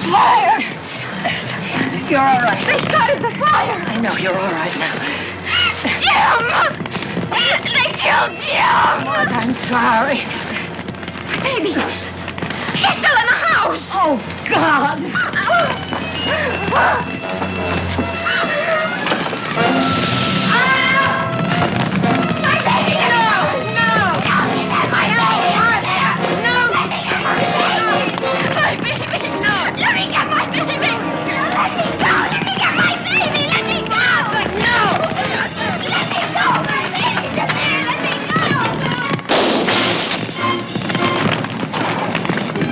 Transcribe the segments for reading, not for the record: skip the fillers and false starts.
Fire! You're all right. They started the fire. I know, you're all right now. Jim! They killed Jim! Oh, I'm sorry. Baby, she's still in the house. Oh, God. My baby! No! No! Let me get my baby out there! No! Let me get my baby! My baby! No! Let me get my baby! Let me go! Let me get my baby! Let me go! No! Let me go! My baby's in there! Let me go!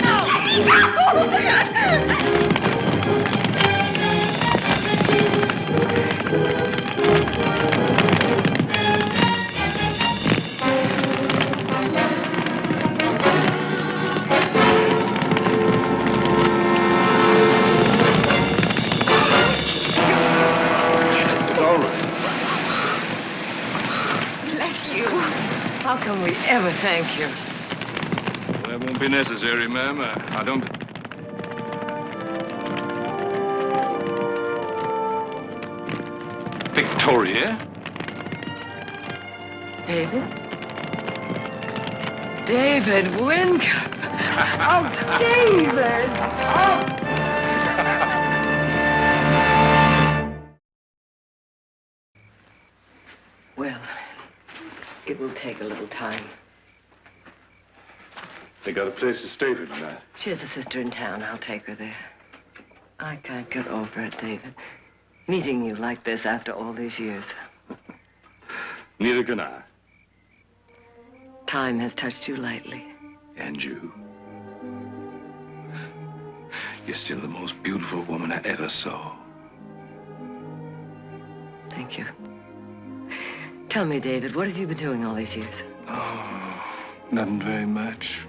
No! Let me go! How can we ever thank you? Well, that won't be necessary, ma'am. I don't... Victoria? David? David Wincup! Oh, David! Oh! Well, it will take a little time. They got a place to stay for tonight. She has a sister in town. I'll take her there. I can't get over it, David. Meeting you like this after all these years. Neither can I. Time has touched you lightly. And you. You're still the most beautiful woman I ever saw. Thank you. Tell me, David, what have you been doing all these years? Oh, nothing very much.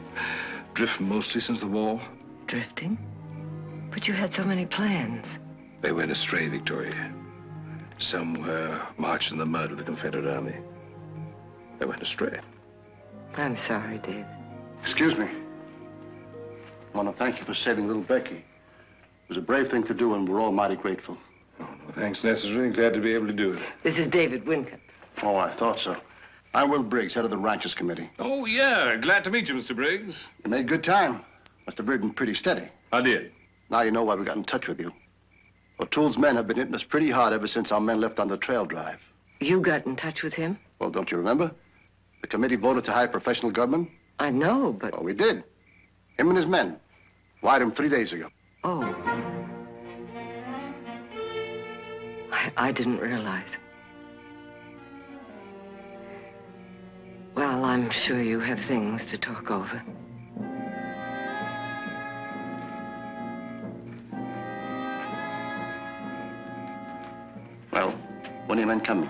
Drifting mostly since the war. Drifting? But you had so many plans. They went astray, Victoria. Somewhere marched in the mud of the Confederate Army. They went astray. I'm sorry, David. Excuse me. I want to thank you for saving little Becky. It was a brave thing to do, and we're all mighty grateful. Oh, no thanks necessary. Glad to be able to do it. This is David Wincup. Oh, I thought so. I'm Will Briggs, head of the Ranchers Committee. Oh, yeah. Glad to meet you, Mr. Briggs. You made good time. Must have ridden pretty steady. I did. Now you know why we got in touch with you. O'Toole's men have been hitting us pretty hard ever since our men left on the trail drive. You got in touch with him? Well, don't you remember? The committee voted to hire professional gunmen. I know, but... Oh, we did. Him and his men. Wired him 3 days ago. Oh. I didn't realize. Well, I'm sure you have things to talk over. Well, when are your men coming?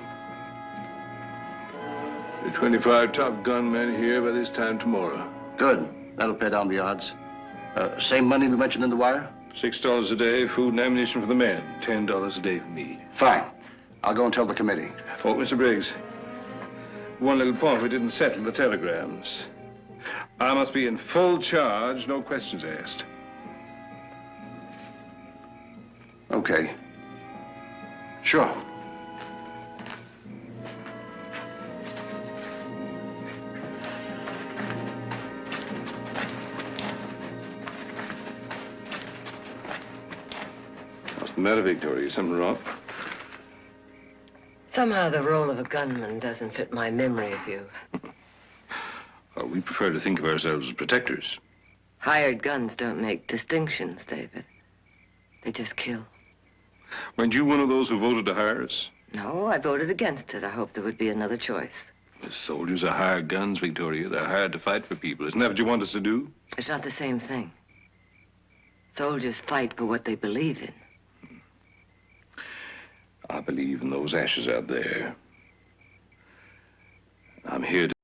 The 25 top gunmen here by this time tomorrow. Good. That'll pay down the odds. Same money we mentioned in the wire? $6 a day, food and ammunition for the men. $10 a day for me. Fine. I'll go and tell the committee. Oh, Mr. Briggs. One little point we didn't settle, the telegrams. I must be in full charge, no questions asked. Okay. Sure. What's the matter, Victoria? Something wrong? Somehow the role of a gunman doesn't fit my memory of you. Well, we prefer to think of ourselves as protectors. Hired guns don't make distinctions, David. They just kill. Weren't you one of those who voted to hire us? No, I voted against it. I hoped there would be another choice. The soldiers are hired guns, Victoria. They're hired to fight for people. Isn't that what you want us to do? It's not the same thing. Soldiers fight for what they believe in. I believe in those ashes out there. I'm here to...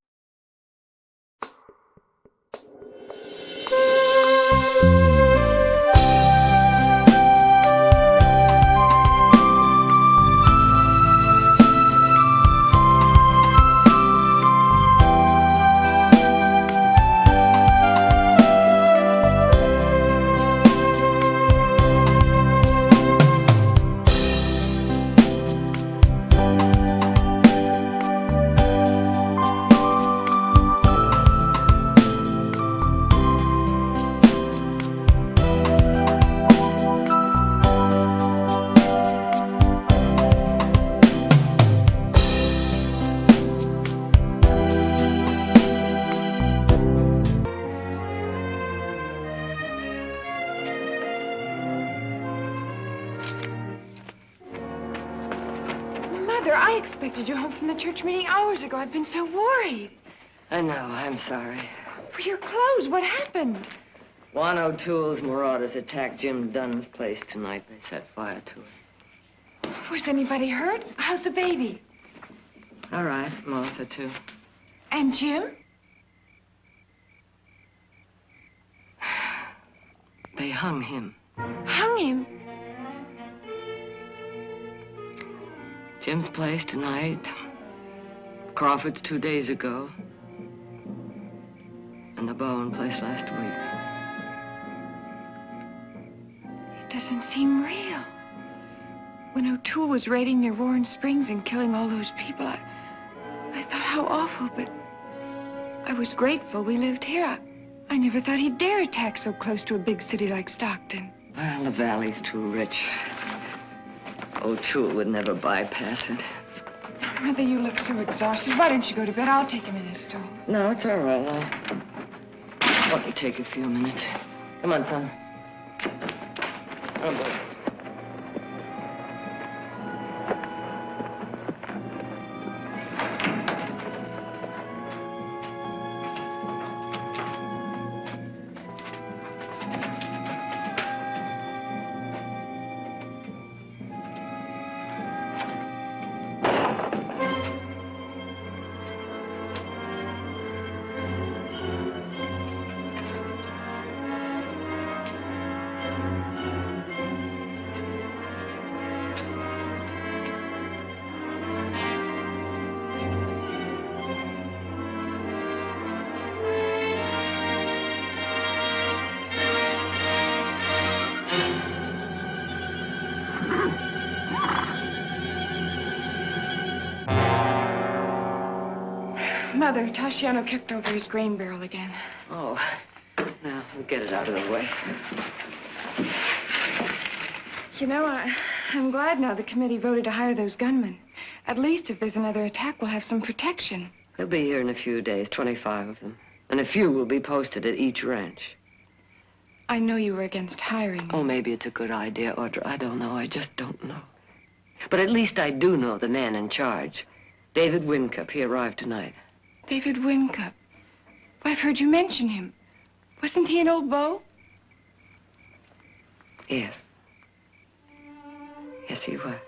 Mother, I expected you home from the church meeting hours ago. I've been so worried. I know, I'm sorry. For your clothes, what happened? Juan O'Toole's marauders attacked Jim Dunn's place tonight. They set fire to it. Was anybody hurt? How's the baby? All right, Martha, too. And Jim? They hung him. Hung him? Jim's place tonight. Crawford's 2 days ago. And the Bowen place last week. It doesn't seem real. When O'Toole was raiding near Warren Springs and killing all those people, I thought how awful, but I was grateful we lived here. I never thought he'd dare attack so close to a big city like Stockton. Well, the valley's too rich. O'Toole would never bypass it. Mother, you look so exhausted. Why don't you go to bed? I'll take him in his stool. No, it's all right. Let me take a few minutes. Come on, son. Come on, boy. Mother, Tasciano kicked over his grain barrel again. Oh, now, we'll get it out of the way. You know, I'm glad now the committee voted to hire those gunmen. At least if there's another attack, we'll have some protection. They'll be here in a few days, 25 of them. And a few will be posted at each ranch. I know you were against hiring. Oh, maybe it's a good idea, Audra. I don't know. I just don't know. But at least I do know the man in charge. David Wincup. He arrived tonight. David Wincup. Well, I've heard you mention him. Wasn't he an old beau? Yes. Yes, he was.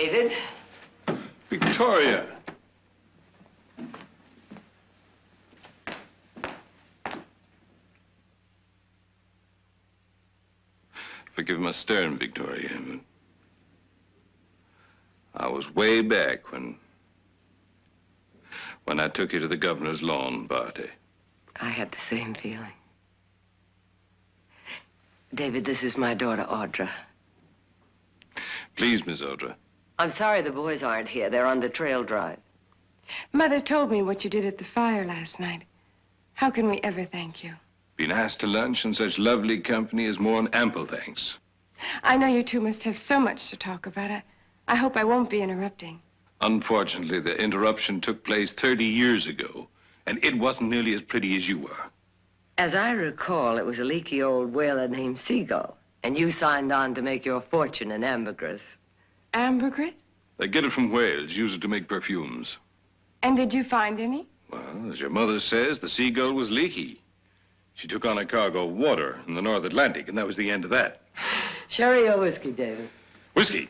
David. Victoria. Forgive my stern, Victoria, but I was way back when I took you to the governor's lawn party. I had the same feeling. David, this is my daughter, Audra. Please, Miss Audra. I'm sorry the boys aren't here. They're on the trail drive. Mother told me what you did at the fire last night. How can we ever thank you? Been asked to lunch in such lovely company is more than ample thanks. I know you two must have so much to talk about. I hope I won't be interrupting. Unfortunately, the interruption took place 30 years ago, and it wasn't nearly as pretty as you were. As I recall, it was a leaky old whaler named Seagull, and you signed on to make your fortune in ambergris. Ambergris? They get it from whales, use it to make perfumes. And did you find any? Well, as your mother says, the Seagull was leaky. She took on a cargo of water in the North Atlantic, and that was the end of that. Sherry or whiskey, David? Whiskey.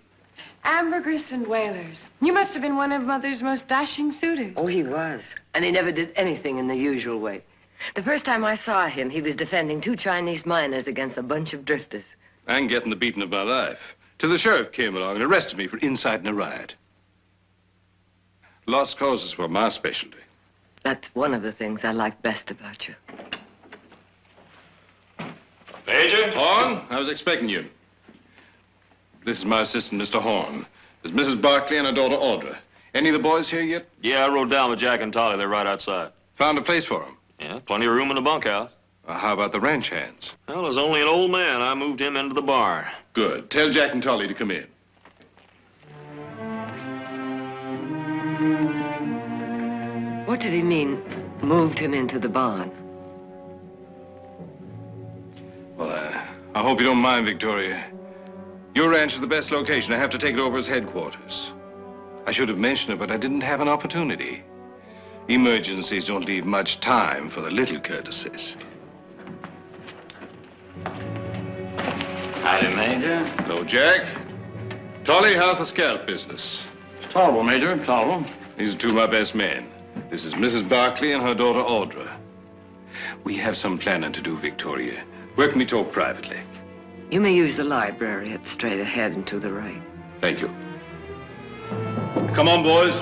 Ambergris and whalers. You must have been one of Mother's most dashing suitors. Oh, he was. And he never did anything in the usual way. The first time I saw him, he was defending 2 Chinese miners against a bunch of drifters. And getting the beating of my life. Till the sheriff came along and arrested me for inciting a riot. Lost causes were my specialty. That's one of the things I like best about you. Major? Horn, I was expecting you. This is my assistant, Mr. Horn. There's Mrs. Barkley and her daughter, Audra. Any of the boys here yet? Yeah, I rode down with Jack and Tolly. They're right outside. Found a place for them? Yeah, plenty of room in the bunkhouse. How about the ranch hands? Well, there's only an old man. I moved him into the barn. Good. Tell Jack and Tolly to come in. What did he mean, moved him into the barn? Well, I hope you don't mind, Victoria. Your ranch is the best location. I have to take it over as headquarters. I should have mentioned it, but I didn't have an opportunity. Emergencies don't leave much time for the little courtesies. Howdy, Major. Hello, Jack. Tolly, how's the scalp business? It's tolerable, Major, tolerable. These are 2 of my best men. This is Mrs. Barkley and her daughter, Audra. We have some planning to do, Victoria. Where can we talk privately? You may use the library at straight ahead and to the right. Thank you. Come on, boys.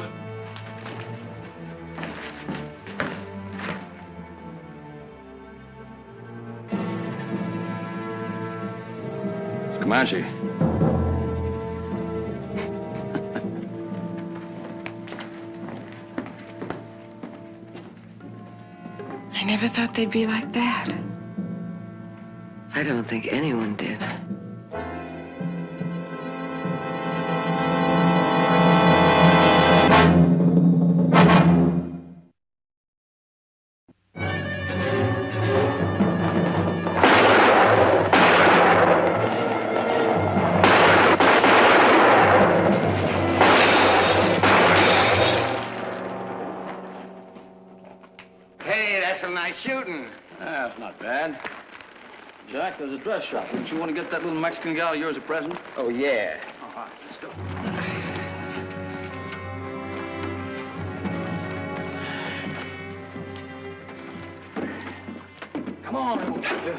Comanche. I never thought they'd be like that. I don't think anyone did. Hey, that's some nice shooting. That's not bad. Jack, there's a dress shop. Wouldn't you want to get that little Mexican gal of yours a present? Oh, yeah. All right, let's go. Come on, old Major.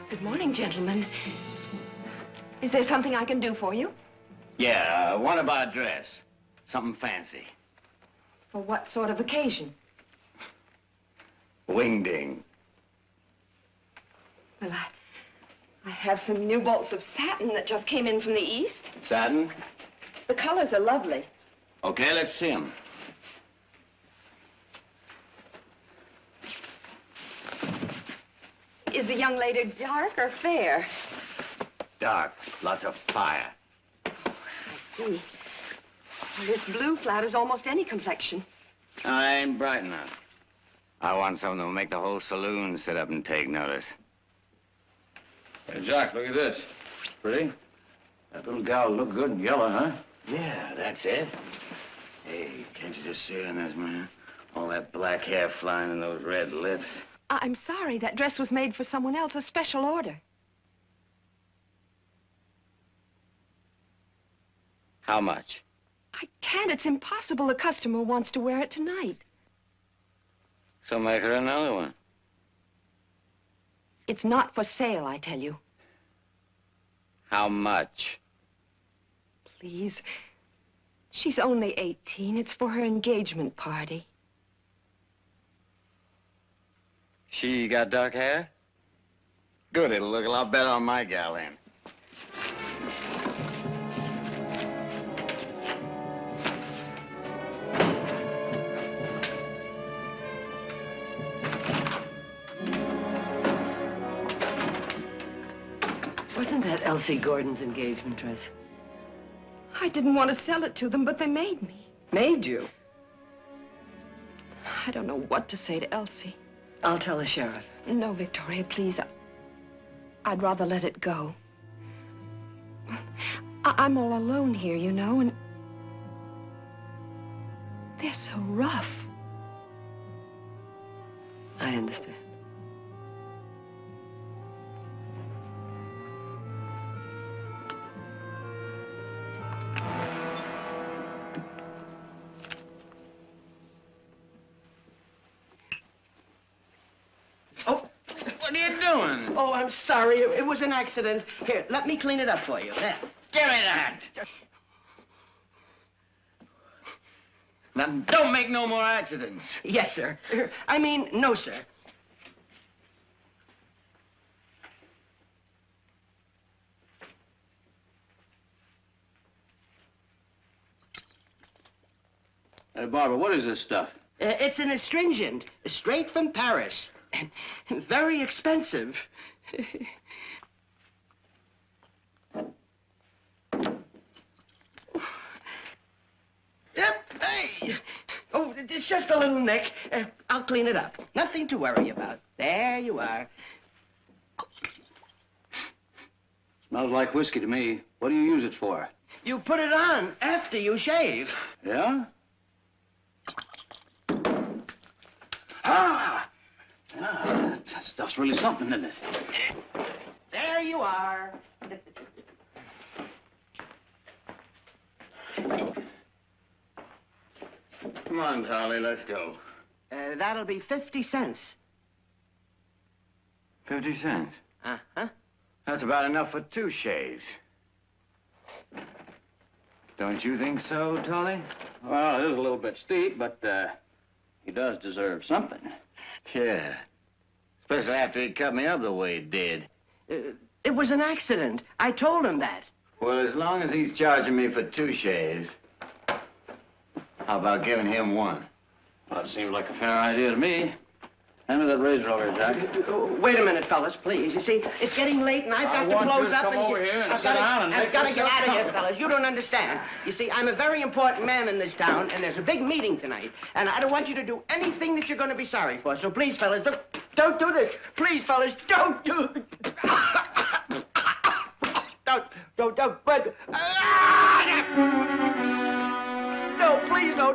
Good morning, gentlemen. Is there something I can do for you? Yeah, one about a dress. Something fancy. For what sort of occasion? Wing-ding. Well, I have some new bolts of satin that just came in from the East. Satin? The colors are lovely. Okay, let's see 'em. Is the young lady dark or fair? Dark. Lots of fire. I see. Well, this blue flat is almost any complexion. I ain't bright enough. I want something that'll make the whole saloon sit up and take notice. Hey, Jack, look at this. Pretty? That little gal look good in yellow, huh? Yeah, that's it. Hey, can't you just see her in this, man? All that black hair flying in those red lips. I'm sorry. That dress was made for someone else, a special order. How much? I can't. It's impossible. A customer wants to wear it tonight. So make her another one. It's not for sale, I tell you. How much? Please. She's only 18. It's for her engagement party. She got dark hair? Good, it'll look a lot better on my gal then. Wasn't that Elsie Gordon's engagement dress? I didn't want to sell it to them, but they made me. Made you? I don't know what to say to Elsie. I'll tell the sheriff. No, Victoria, please. I'd rather let it go. I'm all alone here, you know, and they're so rough. I understand. Oh, what are you doing? Oh, I'm sorry. It was an accident. Here, let me clean it up for you. There. Give me that! Now, don't make no more accidents. Yes, sir. I mean, no, sir. Hey, Barbara, what is this stuff? It's an astringent, straight from Paris. Very expensive. Yep, hey. Oh, it's just a little nick. I'll clean it up. Nothing to worry about. There you are. Smells like whiskey to me. What do you use it for? You put it on after you shave. Yeah? Ah! That stuff's really something, isn't it? There you are. Come on, Charlie, let's go. That'll be 50 cents. 50 cents. Uh-huh. That's about enough for 2 shaves. Don't you think so, Tolly? Well, it is a little bit steep, but he does deserve something. Yeah. Especially after he cut me up the way he did. It was an accident. I told him that. Well, as long as he's charging me for 2 shaves, how about giving him 1? Well, that seems like a fair idea to me. Hand me that razor over here, Jack. Wait a minute, fellas, please. You see, it's getting late, and I've got to close up. Come over here and sit down and I've make got to get yourself out of here, comfortable. fellas. You don't understand. You see, I'm a very important man in this town, and there's a big meeting tonight, and I don't want you to do anything that you're going to be sorry for. So please, fellas, don't do this. Please, fellas, don't do this. Don't, but... No, please, no.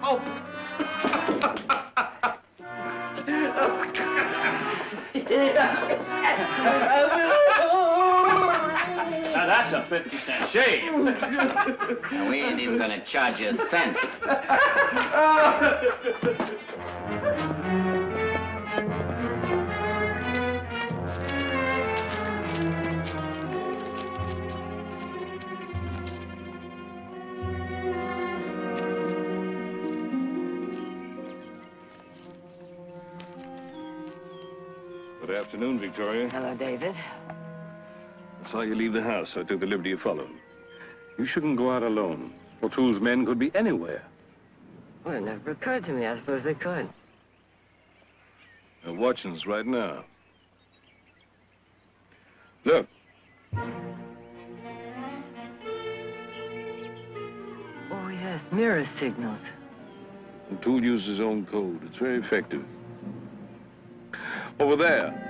Oh. Now, that's a 50-cent shave. And we ain't even gonna charge you a cent. Good afternoon, Victoria. Hello, David. I saw you leave the house, so I took the liberty of following. You shouldn't go out alone. O'Toole's men could be anywhere. Well, it never occurred to me. I suppose they could. They're watching us right now. Look. Oh, yes, mirror signals. O'Toole used his own code. It's very effective. Over there.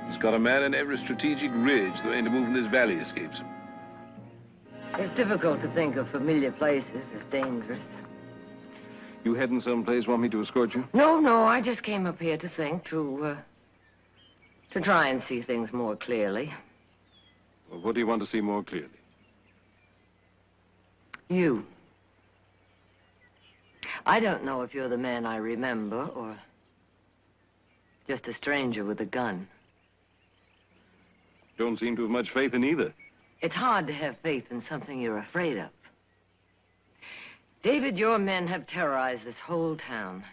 He's got a man in every strategic ridge the way to move in this valley escapes him. It's difficult to think of familiar places as dangerous. You heading someplace, want me to escort you? No, I just came up here to think, to try and see things more clearly. Well, what do you want to see more clearly? You. I don't know if you're the man I remember, or just a stranger with a gun. Don't seem to have much faith in either. It's hard to have faith in something you're afraid of. David, your men have terrorized this whole town.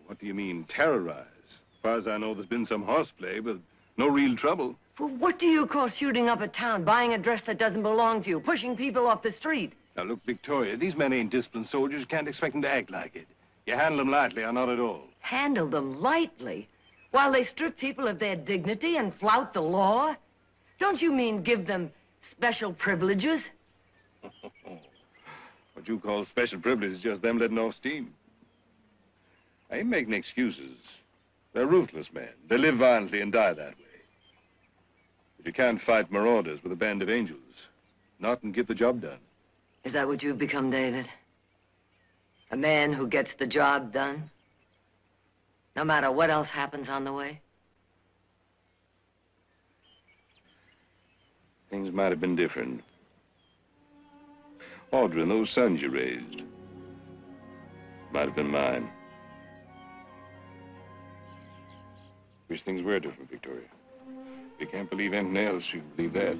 What do you mean, terrorize? As far as I know, there's been some horseplay, but no real trouble. Well, what do you call shooting up a town, buying a dress that doesn't belong to you, pushing people off the street? Now, look, Victoria, these men ain't disciplined soldiers. You can't expect them to act like it. You handle them lightly or not at all. Handle them lightly? While they strip people of their dignity and flout the law? Don't you mean give them special privileges? What you call special privilege is just them letting off steam. I ain't making excuses. They're ruthless men. They live violently and die that way. But you can't fight marauders with a band of angels. Not and get the job done. Is that what you've become, David? A man who gets the job done? No matter what else happens on the way? Things might have been different. Audrey and those sons you raised might have been mine. Wish things were different, Victoria. If you can't believe anything else, you believe that.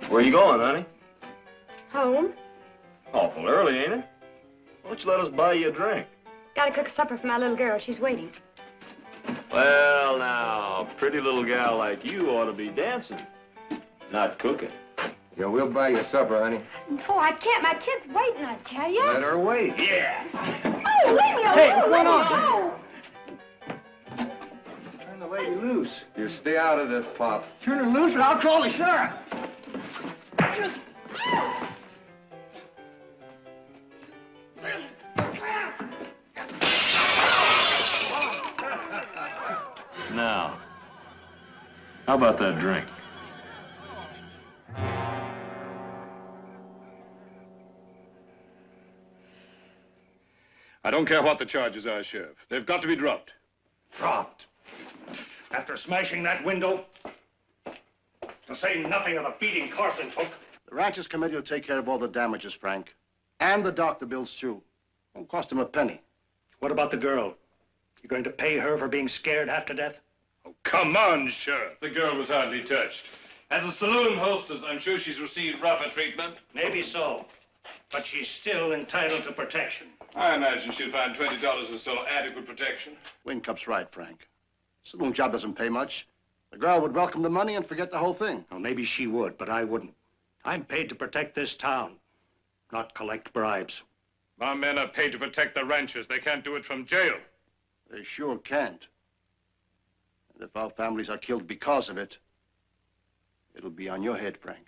Where you going, honey? Home. Awful early, ain't it? Why don't you let us buy you a drink? Gotta cook supper for my little girl. She's waiting. Well, now, a pretty little gal like you ought to be dancing, not cooking. Yeah, we'll buy you supper, honey. Oh, I can't. My kid's waiting, I tell you. Let her wait. Yeah. Oh, leave me alone. Hey, what's going on? Turn the lady loose. You stay out of this, Pop. Turn her loose or I'll call the sheriff. Now, how about that drink? I don't care what the charges are, Sheriff. They've got to be dropped. Dropped? After smashing that window? To say nothing of the beating Carson took? The ranchers committee will take care of all the damages, Frank. And the doctor bills, too. Won't cost him a penny. What about the girl? You going to pay her for being scared half to death? Oh, come on, Sheriff. The girl was hardly touched. As a saloon hostess, I'm sure she's received rougher treatment. Maybe so. But she's still entitled to protection. I imagine she'll find $20 or so adequate protection. Wincup's right, Frank. Saloon job doesn't pay much. The girl would welcome the money and forget the whole thing. Well, maybe she would, but I wouldn't. I'm paid to protect this town, not collect bribes. My men are paid to protect the ranchers. They can't do it from jail. They sure can't. And if our families are killed because of it, it'll be on your head, Frank.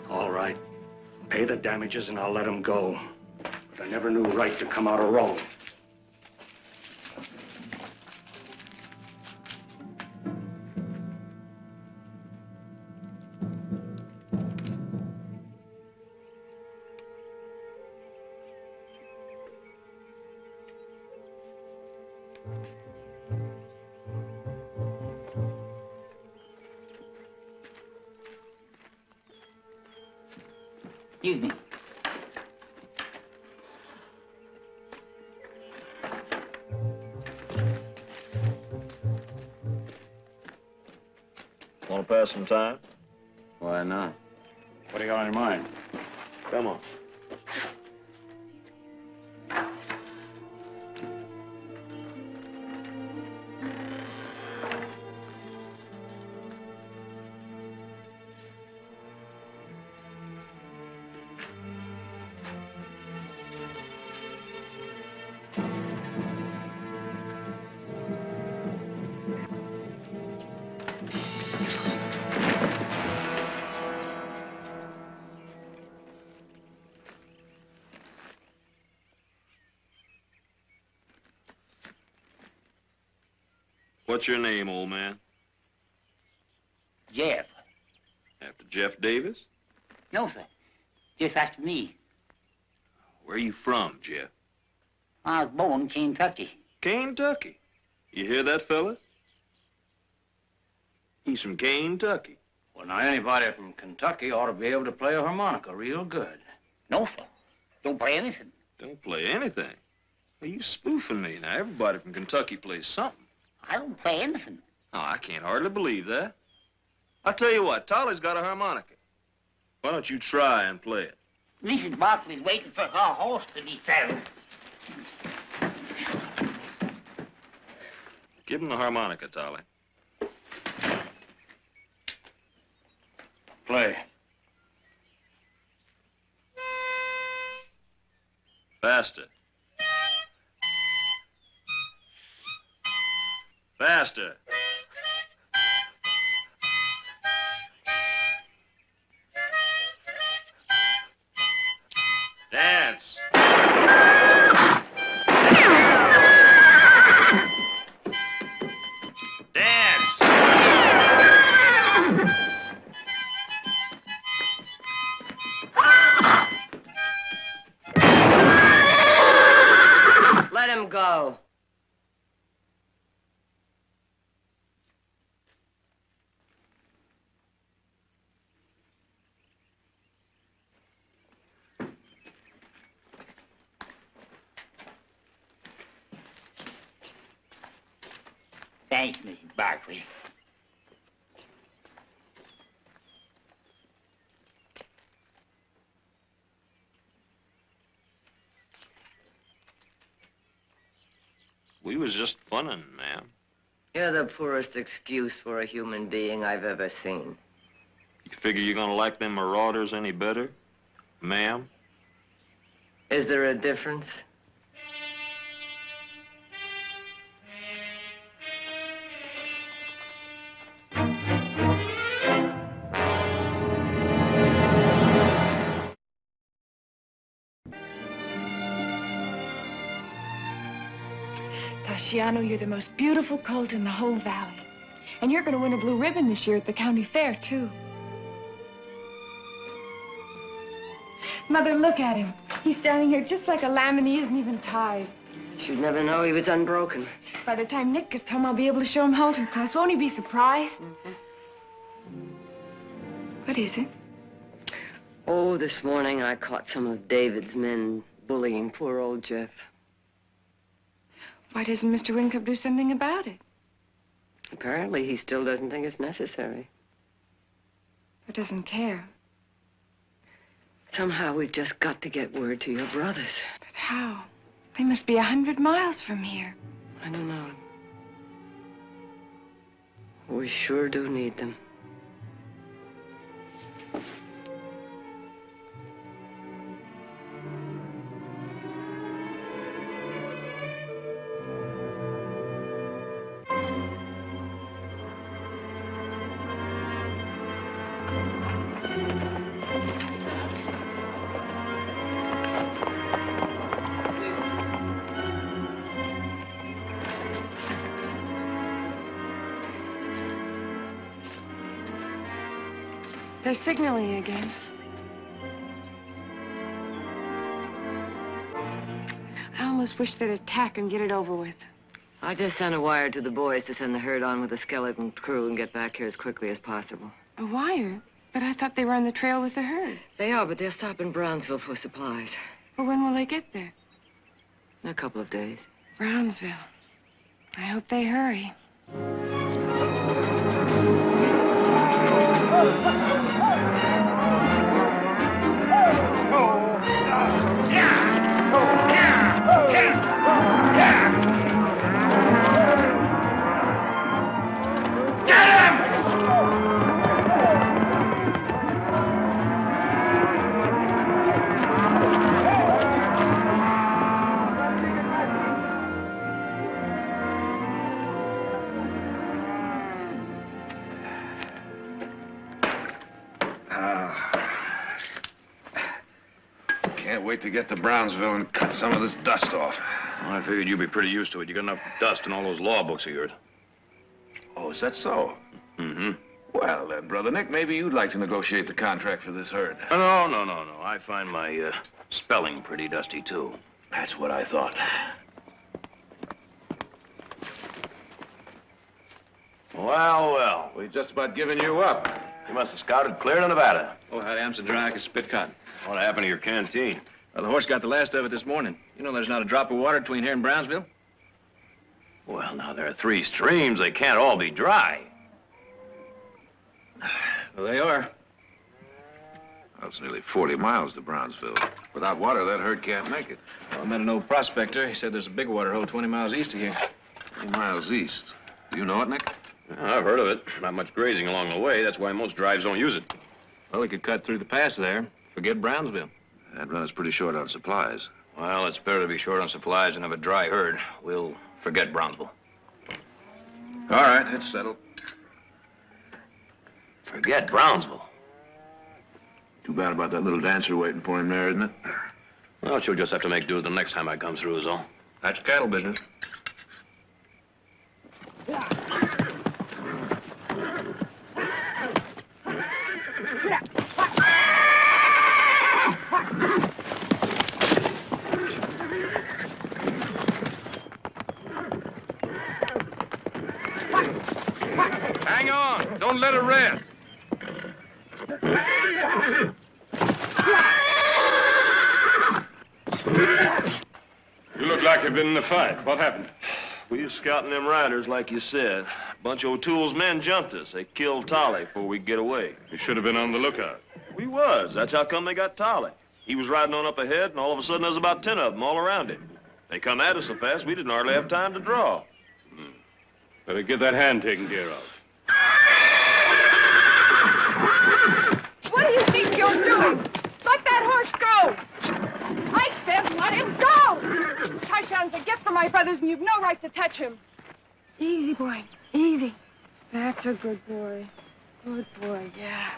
All right. Pay the damages and I'll let him go. But I never knew right to come out of wrong. Excuse me. Want to pass some time? Why not? What do you got in mind? Come on. What's your name, old man? Jeff. After Jeff Davis? No, sir. Just after me. Where you from, Jeff? I was born in Kentucky. Kentucky. You hear that, fellas? He's from Kentucky. Well, now, anybody from Kentucky ought to be able to play a harmonica real good. No, sir. Don't play anything. Don't play anything. Well, you spoofing me. Now, everybody from Kentucky plays something. I don't play anything. Oh, I can't hardly believe that. I'll tell you what, Tolly's got a harmonica. Why don't you try and play it? Mrs. Barkley's waiting for her horse to be saddled. Give him the harmonica, Tolly. Play. Faster. Faster. Dance. Dance. Let him go. Thanks, Mrs. Barkley. We was just funnin', ma'am. You're the poorest excuse for a human being I've ever seen. You figure you're gonna like them marauders any better, ma'am? Is there a difference? Tashiano, you're the most beautiful colt in the whole valley. And you're going to win a blue ribbon this year at the county fair, too. Mother, look at him. He's standing here just like a lamb and he isn't even tied. You'd never know he was unbroken. By the time Nick gets home, I'll be able to show him halter class. Won't he be surprised? What is it? Oh, this morning I caught some of David's men bullying poor old Jeff. Why doesn't Mr. Wynkoop do something about it? Apparently he still doesn't think it's necessary. Or doesn't care. Somehow we've just got to get word to your brothers. But how? They must be 100 miles from here. I don't know. We sure do need them. They're signaling again. I almost wish they'd attack and get it over with. I just sent a wire to the boys to send the herd on with a skeleton crew and get back here as quickly as possible. A wire? But I thought they were on the trail with the herd. They are, but they'll stop in Brownsville for supplies. Well, when will they get there? In a couple of days. Brownsville. I hope they hurry. Can't wait to get to Brownsville and cut some of this dust off. Well, I figured you'd be pretty used to it. You got enough dust in all those law books of yours. is that so? Mm-hmm. Well, Brother Nick, maybe you'd like to negotiate the contract for this herd. No. I find my spelling pretty dusty, too. That's what I thought. Well. We've just about given you up. You must have scouted clear to Nevada. Oh, that ham's as dry as spit cotton. What happened to your canteen? Well, the horse got the last of it this morning. You know there's not a drop of water between here and Brownsville? Well, now, there are 3 streams. They can't all be dry. Well, they are. Well, it's nearly 40 miles to Brownsville. Without water, that herd can't make it. Well, I met an old prospector. He said there's a big water hole 20 miles east of here. 20 miles east. Do you know it, Nick? I've heard of it. Not much grazing along the way. That's why most drives don't use it. Well, we could cut through the pass there. Forget Brownsville. That run is pretty short on supplies. Well, it's better to be short on supplies than have a dry herd. We'll forget Brownsville. All right, it's settled. Forget Brownsville? Too bad about that little dancer waiting for him there, isn't it? Well, she'll just have to make do the next time I come through is all. That's cattle business. Hang on. Don't let her rest. You look like you've been in a fight. What happened? We was scouting them riders, like you said. A bunch of O'Toole's men jumped us. They killed Tolly before we could get away. You should have been on the lookout. We was. That's how come they got Tolly. He was riding on up ahead, and all of a sudden there was about 10 of them all around him. They come at us so fast we didn't hardly have time to draw. Better get that hand taken care of. What do you think you're doing? Let that horse go! I said let him go! Tarzan's a gift from my brothers, and you've no right to touch him. Easy, boy. Easy. That's a good boy. Good boy, yeah.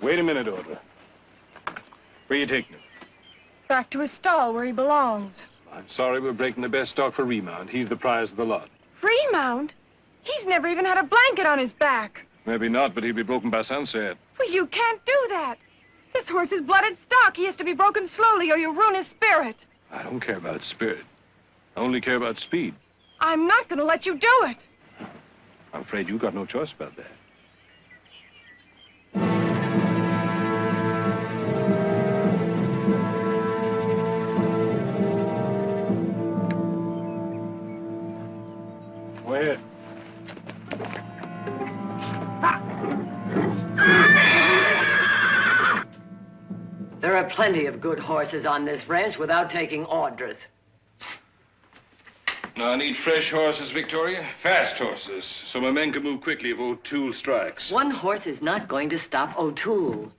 Wait a minute, Audra. Where you taking him? Back to his stall where he belongs. I'm sorry we're breaking the best stock for Remount. He's the prize of the lot. Remount? He's never even had a blanket on his back. Maybe not, but he'll be broken by sunset. Well, you can't do that. This horse is blooded stock. He has to be broken slowly or you'll ruin his spirit. I don't care about spirit. I only care about speed. I'm not going to let you do it. I'm afraid you've got no choice about that. Go ahead. There are plenty of good horses on this ranch without taking Audra's. Now, I need fresh horses, Victoria. Fast horses, so my men can move quickly if O'Toole strikes. One horse is not going to stop O'Toole.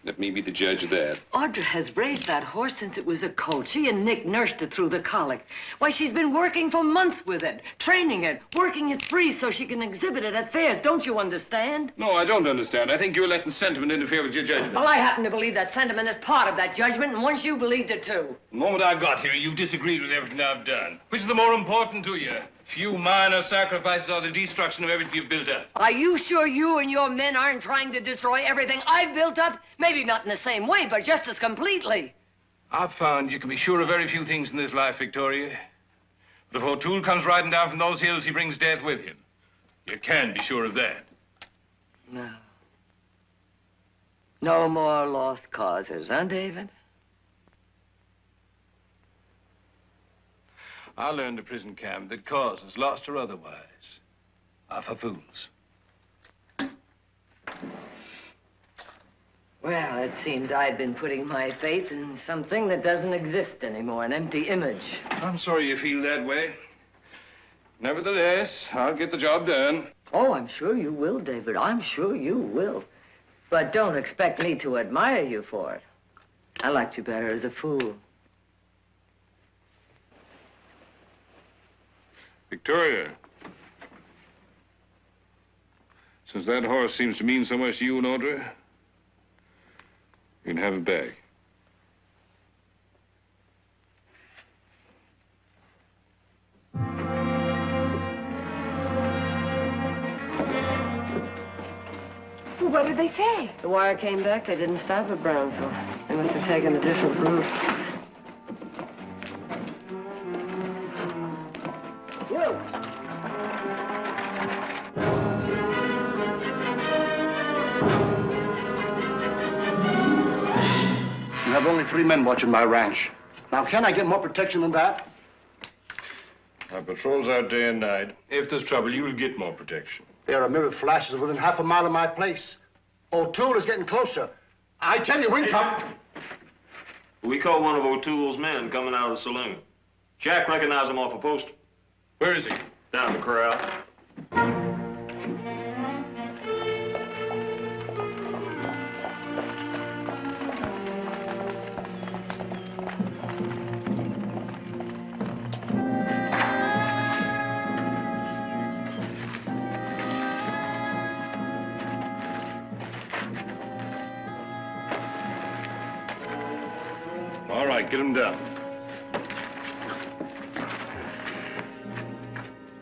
Let me be the judge of that. Audra has raised that horse since it was a colt. She and Nick nursed it through the colic. Why, she's been working for months with it, training it, working it free so she can exhibit it at fairs. Don't you understand? No, I don't understand. I think you're letting sentiment interfere with your judgment. Well, I happen to believe that sentiment is part of that judgment, and once you believed it, too. The moment I got here, you disagreed with everything I've done. Which is the more important to you? Few minor sacrifices or the destruction of everything you've built up? Are you sure you and your men aren't trying to destroy everything I've built up? Maybe not in the same way, but just as completely. I've found you can be sure of very few things in this life, Victoria. But if O'Toole comes riding down from those hills, he brings death with him. You can be sure of that. No. No more lost causes, huh, David? I learned at prison camp that causes, lost or otherwise, are for fools. Well, it seems I've been putting my faith in something that doesn't exist anymore, an empty image. I'm sorry you feel that way. Nevertheless, I'll get the job done. Oh, I'm sure you will, David. I'm sure you will. But don't expect me to admire you for it. I liked you better as a fool. Victoria, since that horse seems to mean so much to you and Audra, you can have it back. What did they say? The wire came back. They didn't stop at Brownsville. They must have taken a different route. You! You have only 3 men watching my ranch. Now, can I get more protection than that? Our patrol's out day and night. If there's trouble, you'll get more protection. There are mirrored flashes within half a mile of my place. O'Toole is getting closer. I tell you, we come. We caught one of O'Toole's men coming out of the saloon. Jack recognized him off a poster. Where is he? Down the corral. All right, get him down.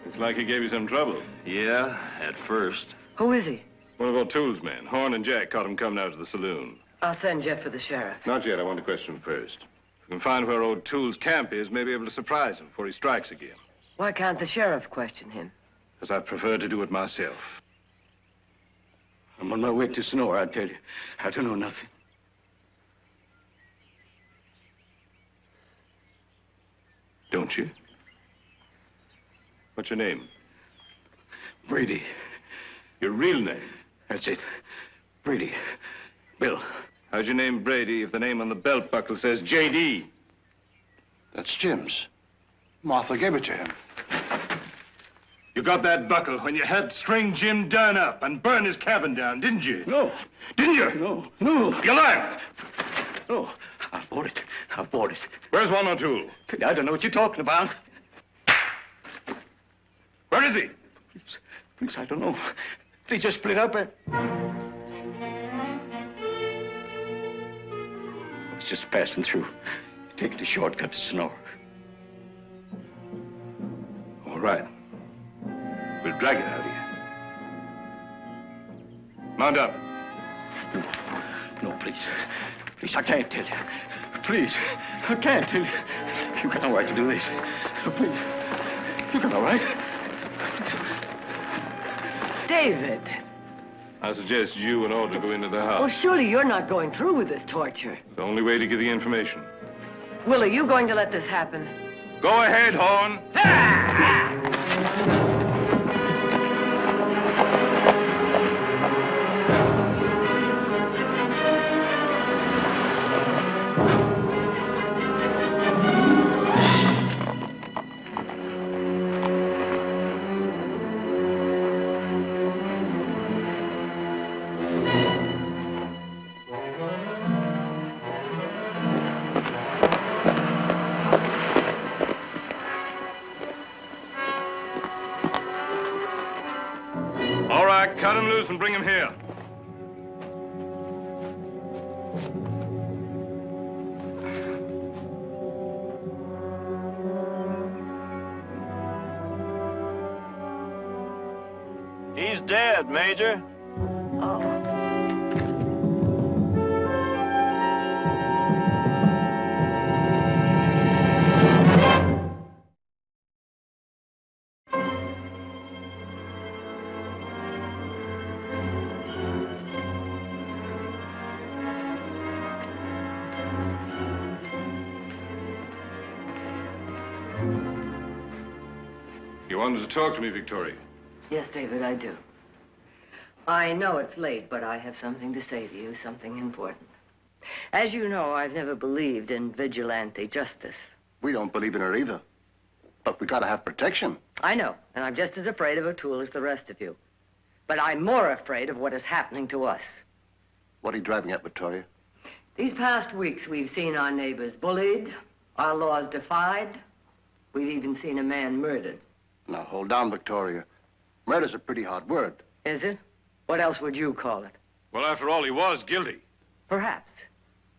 Looks like he gave you some trouble. Yeah, at first. Who is he? One of O'Toole's men. Horn and Jack caught him coming out to the saloon. I'll send Jeff for the sheriff. Not yet. I want to question him first. If we can find where O'Toole's camp is, maybe able to surprise him before he strikes again. Why can't the sheriff question him? Because I prefer to do it myself. I'm on my way to Sonora, I tell you. I don't know nothing. Don't you? What's your name? Brady. Your real name? That's it. Brady. Bill. How's your name Brady if the name on the belt buckle says J.D.? That's Jim's. Martha gave it to him. You got that buckle when you helped string Jim Dunn up and burn his cabin down, didn't you? No. Didn't you? No. No. You lied. No. I bought it. I bought it. Where's one O'Toole? I don't know what you're talking about. Where is he? Please, I don't know. They just split up and... I was just passing through, taking a shortcut to Sonora. All right. We'll drag it out of you. Mount up. No. No, please. Please, I can't tell you. Please, I can't tell you. You got no right to do this. Please. You got no right. David. I suggest you and Audrey go into the house. Well, surely you're not going through with this torture. The only way to get the information. Will, are you going to let this happen? Go ahead, Horn. Cut him loose and bring him here. He's dead, Major. Oh. You wanted to talk to me, Victoria? Yes, David, I do. I know it's late, but I have something to say to you, something important. As you know, I've never believed in vigilante justice. We don't believe in her either. But we gotta have protection. I know, and I'm just as afraid of O'Toole as the rest of you. But I'm more afraid of what is happening to us. What are you driving at, Victoria? These past weeks, we've seen our neighbors bullied, our laws defied. We've even seen a man murdered. Now, hold down, Victoria. Murder's a pretty hard word. Is it? What else would you call it? Well, after all, he was guilty. Perhaps.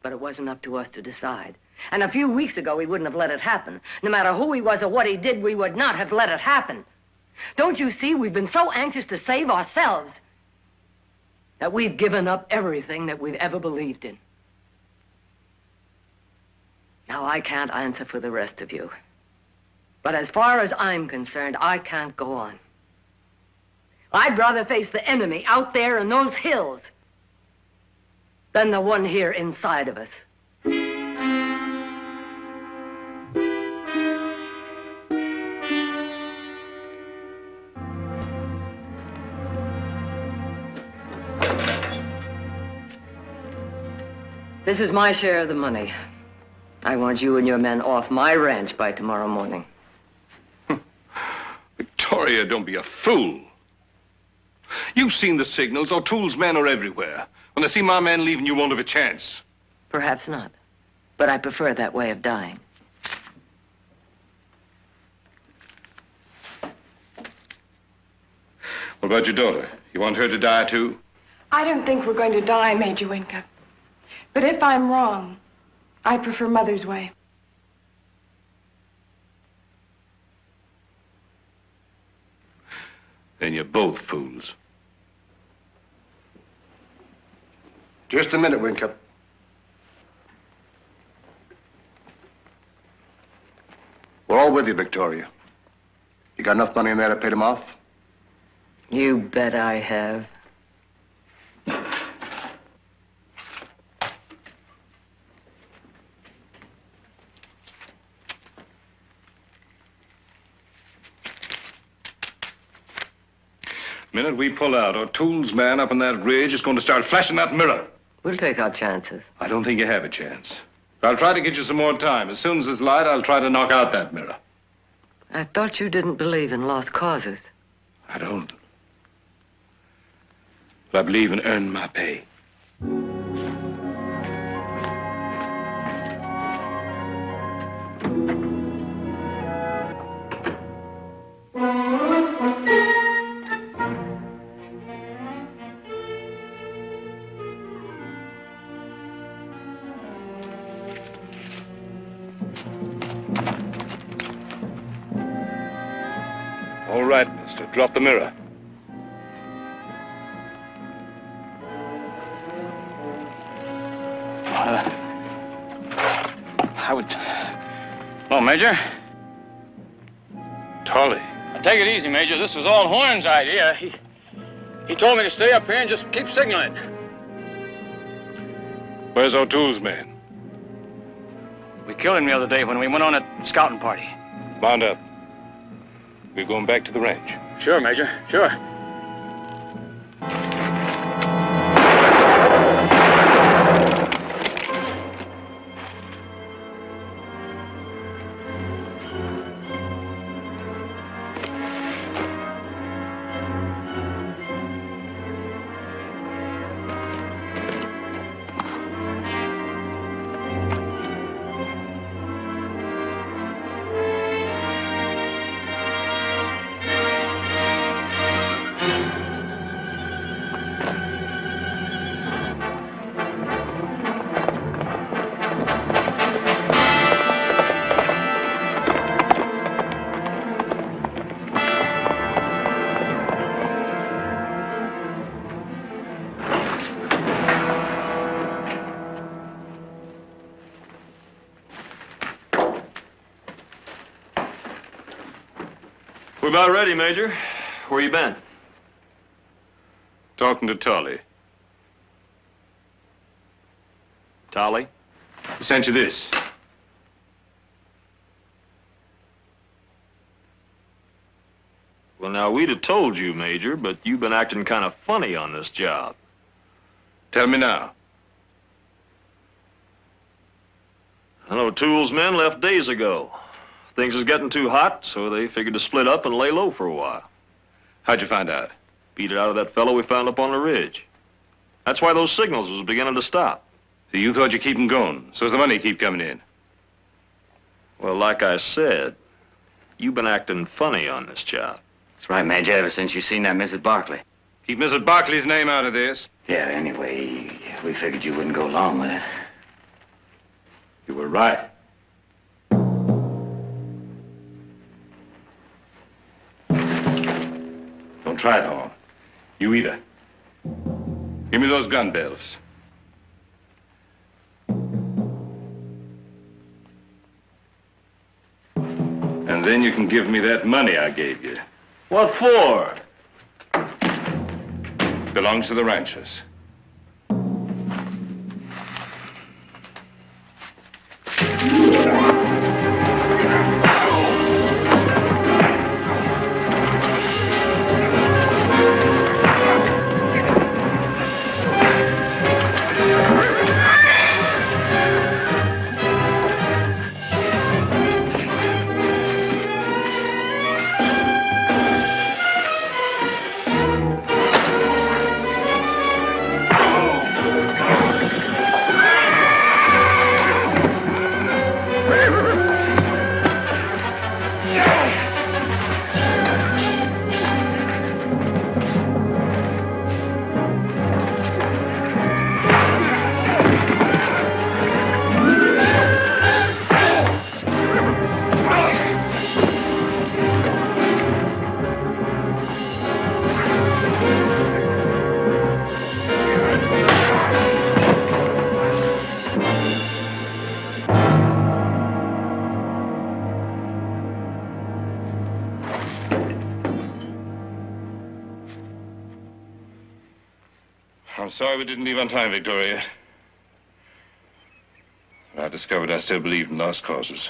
But it wasn't up to us to decide. And a few weeks ago, we wouldn't have let it happen. No matter who he was or what he did, we would not have let it happen. Don't you see? We've been so anxious to save ourselves. that we've given up everything that we've ever believed in. Now, I can't answer for the rest of you. But as far as I'm concerned, I can't go on. I'd rather face the enemy out there in those hills than the one here inside of us. This is my share of the money. I want you and your men off my ranch by tomorrow morning. Victoria, don't be a fool. You've seen the signals. O'Toole's men are everywhere. When they see my men leaving, you won't have a chance. Perhaps not. But I prefer that way of dying. What about your daughter? You want her to die, too? I don't think we're going to die, Major Winkup. But if I'm wrong, I prefer Mother's way. Then you're both fools. Just a minute, Winkup. We're all with you, Victoria. You got enough money in there to pay them off? You bet I have. The minute we pull out, O'Toole's man up on that ridge is going to start flashing that mirror. We'll take our chances. I don't think you have a chance. I'll try to get you some more time. As soon as it's light, I'll try to knock out that mirror. I thought you didn't believe in lost causes. I don't. But I believe in earning my pay. All right, mister. Drop the mirror. I would... Oh, Major? Tolly. Take it easy, Major. This was all Horn's idea. He told me to stay up here and just keep signaling. Where's O'Toole's man? We killed him the other day when we went on a scouting party. Bound up. We're going back to the ranch. Sure, Major. Sure. We're about ready, Major. Where you been? Talking to Tolly. Tolly? He sent you this. Well, now, we'd have told you, Major, but you've been acting kind of funny on this job. Tell me now. I know O'Toole's men left days ago. Things was getting too hot, so they figured to split up and lay low for a while. How'd you find out? Beat it out of that fellow we found up on the ridge. That's why those signals was beginning to stop. So you thought you'd keep them going, so's the money keep coming in? Well, like I said, you've been acting funny on this job. That's right, Major, ever since you seen that Mrs. Barkley. Keep Mrs. Barkley's name out of this. Yeah, anyway, we figured you wouldn't go along with it. You were right. Don't try it, Hall. You either. Give me those gun bells. And then you can give me that money I gave you. What for? Belongs to the ranchers. I'm sorry we didn't leave on time, Victoria. I discovered I still believed in lost causes.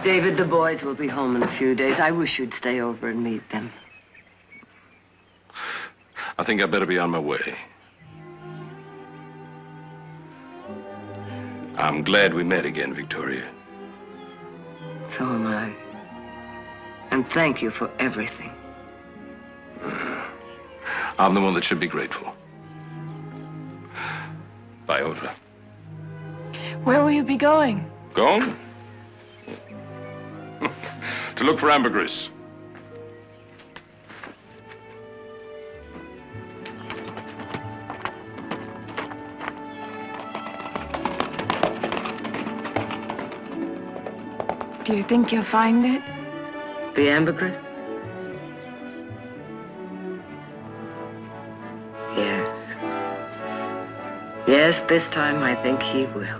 David, the boys will be home in a few days. I wish you'd stay over and meet them. I think I better be on my way. I'm glad we met again, Victoria. So am I. And thank you for everything. I'm the one that should be grateful. Iota. Where will you be going? Going? To look for ambergris. Do you think you'll find it? The ambergris? Yes. Yes, this time I think he will.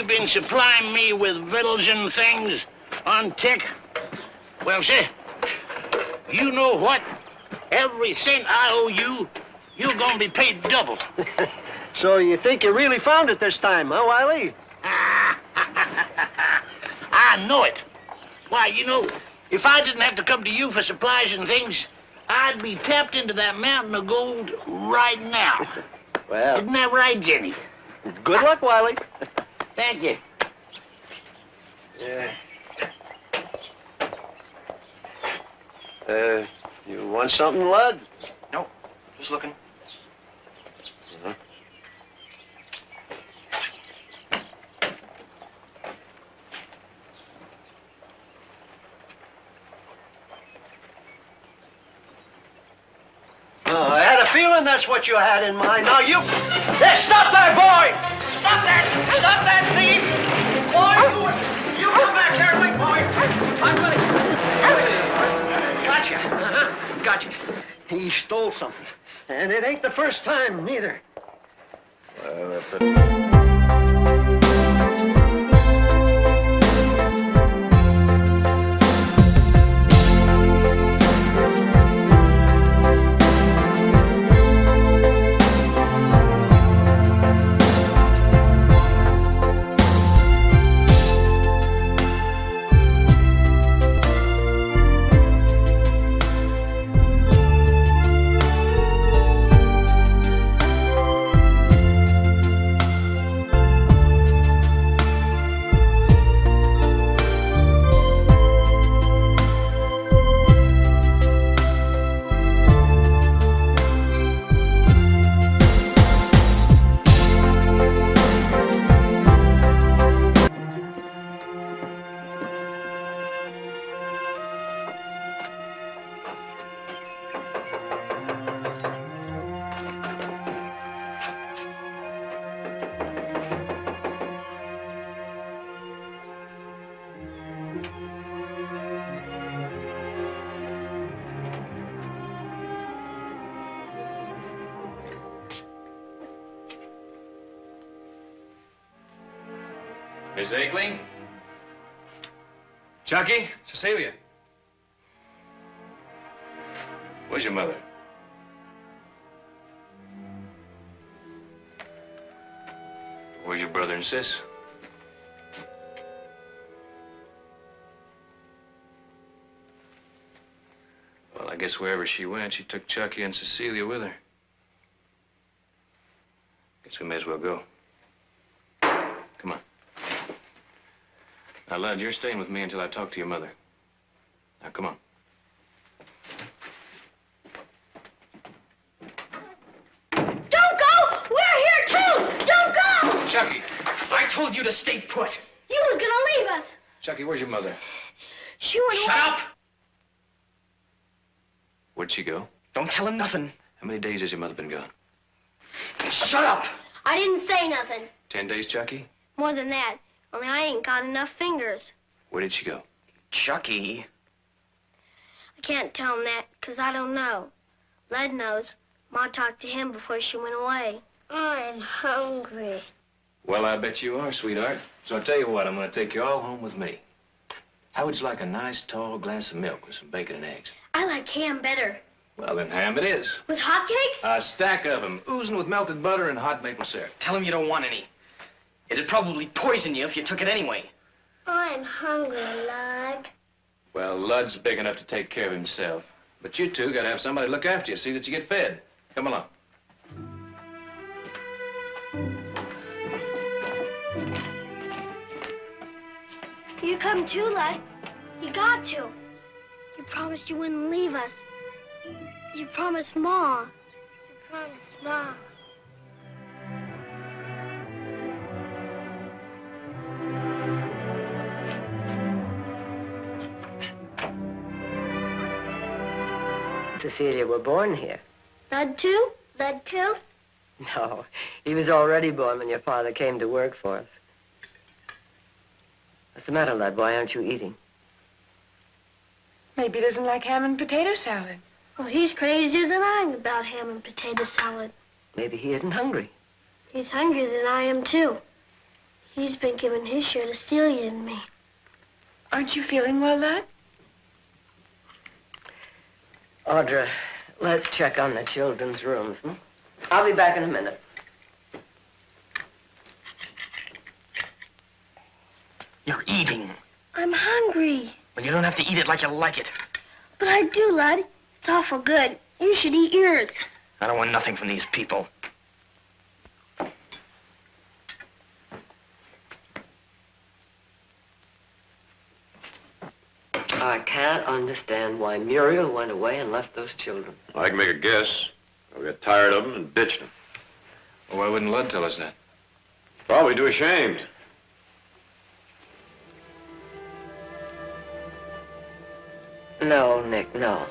Been supplying me with victuals and things on tick? Well, sir, you know what? Every cent I owe you, you're gonna be paid double. So you think you really found it this time, huh, Wiley? I know it. Why, you know, if I didn't have to come to you for supplies and things, I'd be tapped into that mountain of gold right now. Well, isn't that right, Jenny? Good luck, Wiley. Thank you. You want something, lad? No, just looking. I had a feeling that's what you had in mind. Now you... Hey, stop that, boy! Stop that! Stop that, thief! Boy, you come back here, big boy! I'm gonna... Gotcha. Gotcha. He stole something. And it ain't the first time, neither. Miss Akeling? Chucky? Cecilia? Where's your mother? Where's your brother and sis? Well, I guess wherever she went, she took Chucky and Cecilia with her. Guess we may as well go. Come on. Now, Lud, you're staying with me until I talk to your mother. Now, come on. Don't go! We're here too! Don't go! Chucky! I told you to stay put. You was gonna leave us. Chucky, where's your mother? She went away. Shut up! Where'd she go? Don't tell him nothing. How many days has your mother been gone? Shut up! I didn't say nothing. 10 days, Chucky? More than that. Only I ain't got enough fingers. Where did she go? Chucky. I can't tell him that, 'cause I don't know. Led knows. Ma talked to him before she went away. I'm hungry. Well, I bet you are, sweetheart. So I'll tell you what, I'm going to take you all home with me. How would you like a nice, tall glass of milk with some bacon and eggs? I like ham better. Well, then ham it is. With hotcakes? A stack of them, oozing with melted butter and hot maple syrup. Tell him you don't want any. It'd probably poison you if you took it anyway. I'm hungry, Lud. Well, Lud's big enough to take care of himself. But you two got to have somebody look after you, see that you get fed. Come along. You come too, Lud. You got to. You promised you wouldn't leave us. You promised Ma. You promised Ma. Cecilia were born here. Lud too? Lud too? No, he was already born when your father came to work for us. What's the matter, Lud? Why aren't you eating? Maybe he doesn't like ham and potato salad. Well, he's crazier than I am about ham and potato salad. Maybe he isn't hungry. He's hungrier than I am, too. He's been giving his share to Celia and me. Aren't you feeling well, Lud? Audra, let's check on the children's rooms. I'll be back in a minute. You're eating. I'm hungry. Well, you don't have to eat it like you like it. But I do, Lud. It's awful good. You should eat yours. I don't want nothing from these people. I can't understand why Muriel went away and left those children. I can make a guess. We got tired of them and ditched them. Well, why wouldn't Lud tell us that? Probably too ashamed. No, Nick, no.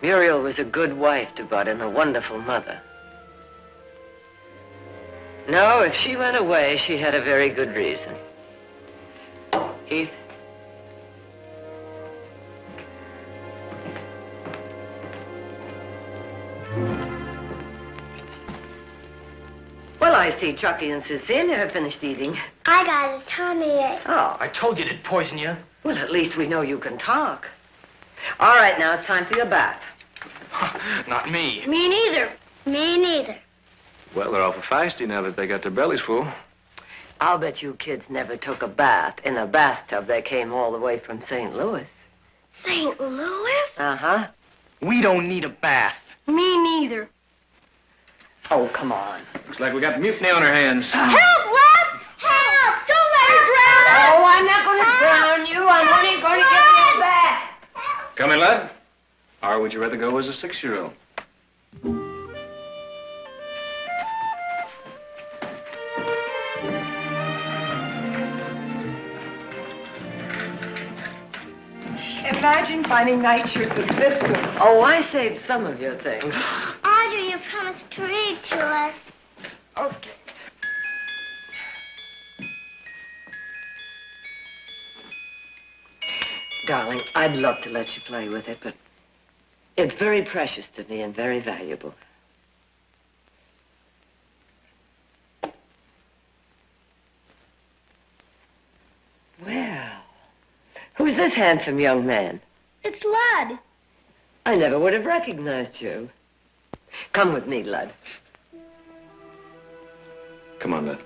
Muriel was a good wife to Bud and a wonderful mother. No, if she went away, she had a very good reason. Heath? Well, I see Chucky and Cecilia have finished eating. I got a tummy ache. Oh, I told you it'd poison you. well, at least we know you can talk. All right, now it's time for your bath. Not me. Me neither. Me neither. Well, they're awful feisty now that they got their bellies full. I'll bet you kids never took a bath in a bathtub that came all the way from St. Louis. St. Louis? Uh-huh. We don't need a bath. Me neither. Oh, come on. Looks like we got mutiny on our hands. Help, Lud! Help! Don't let her drown us! Oh, I'm not going to drown you. I'm only going to get you a bath. Come in, Lud. Or would you rather go as a 6-year-old? Imagine finding nightshirts with this good. Oh, I saved some of your things. Audrey, you promised to read to us. Okay. Darling, I'd love to let you play with it, but it's very precious to me and very valuable. Well, who's this handsome young man? It's Lud. I never would have recognized you. Come with me, Lud. Come on, Lud.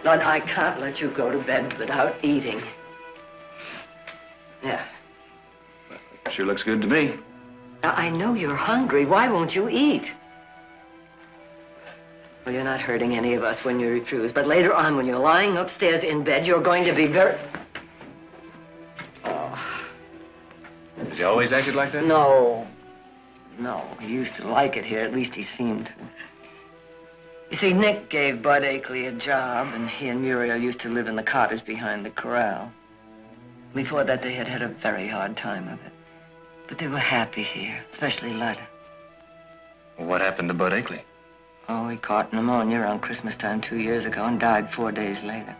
Lud, I can't let you go to bed without eating. Yeah. Sure looks good to me. Now, I know you're hungry. Why won't you eat? Well, you're not hurting any of us when you refuse, but later on, when you're lying upstairs in bed, you're going to be very... Oh. Has he always acted like that? No. No, he used to like it here. At least he seemed to. You see, Nick gave Bud Akeley a job, and he and Muriel used to live in the cottage behind the corral. Before that, they had had a very hard time of it. But they were happy here, especially Lud. Well, what happened to Bud Akeley? Oh, he caught pneumonia around Christmas time 2 years ago and died 4 days later.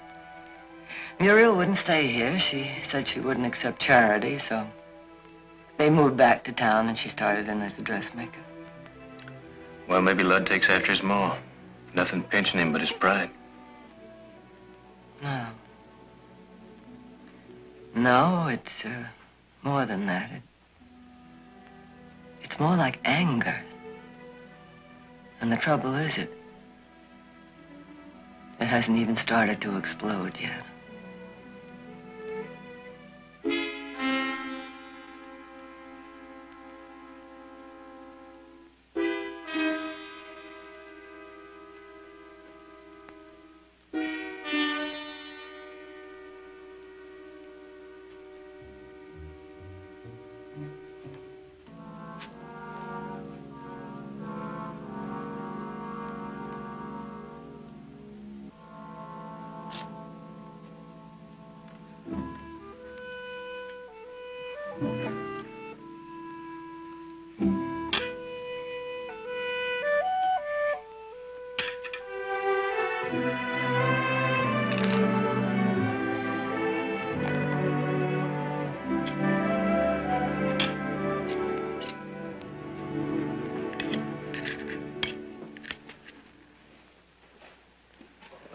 Muriel wouldn't stay here. She said she wouldn't accept charity, so they moved back to town and she started in as a dressmaker. Well, maybe Lud takes after his ma. Nothing pinching him but his pride. No. No, it's more than that. It's more like anger. And the trouble is, it hasn't even started to explode yet.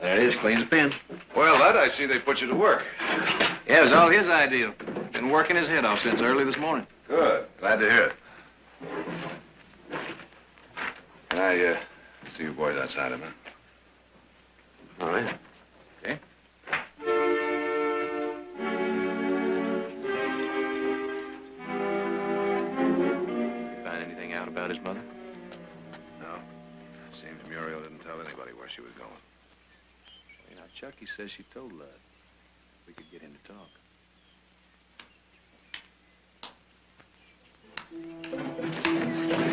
There it is, clean as a pin. Well, Lud, I see they put you to work. Yeah, it was all his idea. Been working his head off since early this morning. Good. Glad to hear it. Can I see you boys outside a minute? All right. Okay. You find anything out about his mother? No. Seems Muriel didn't tell anybody where she was going. You know, Chucky says she told Lud. We could get him to talk.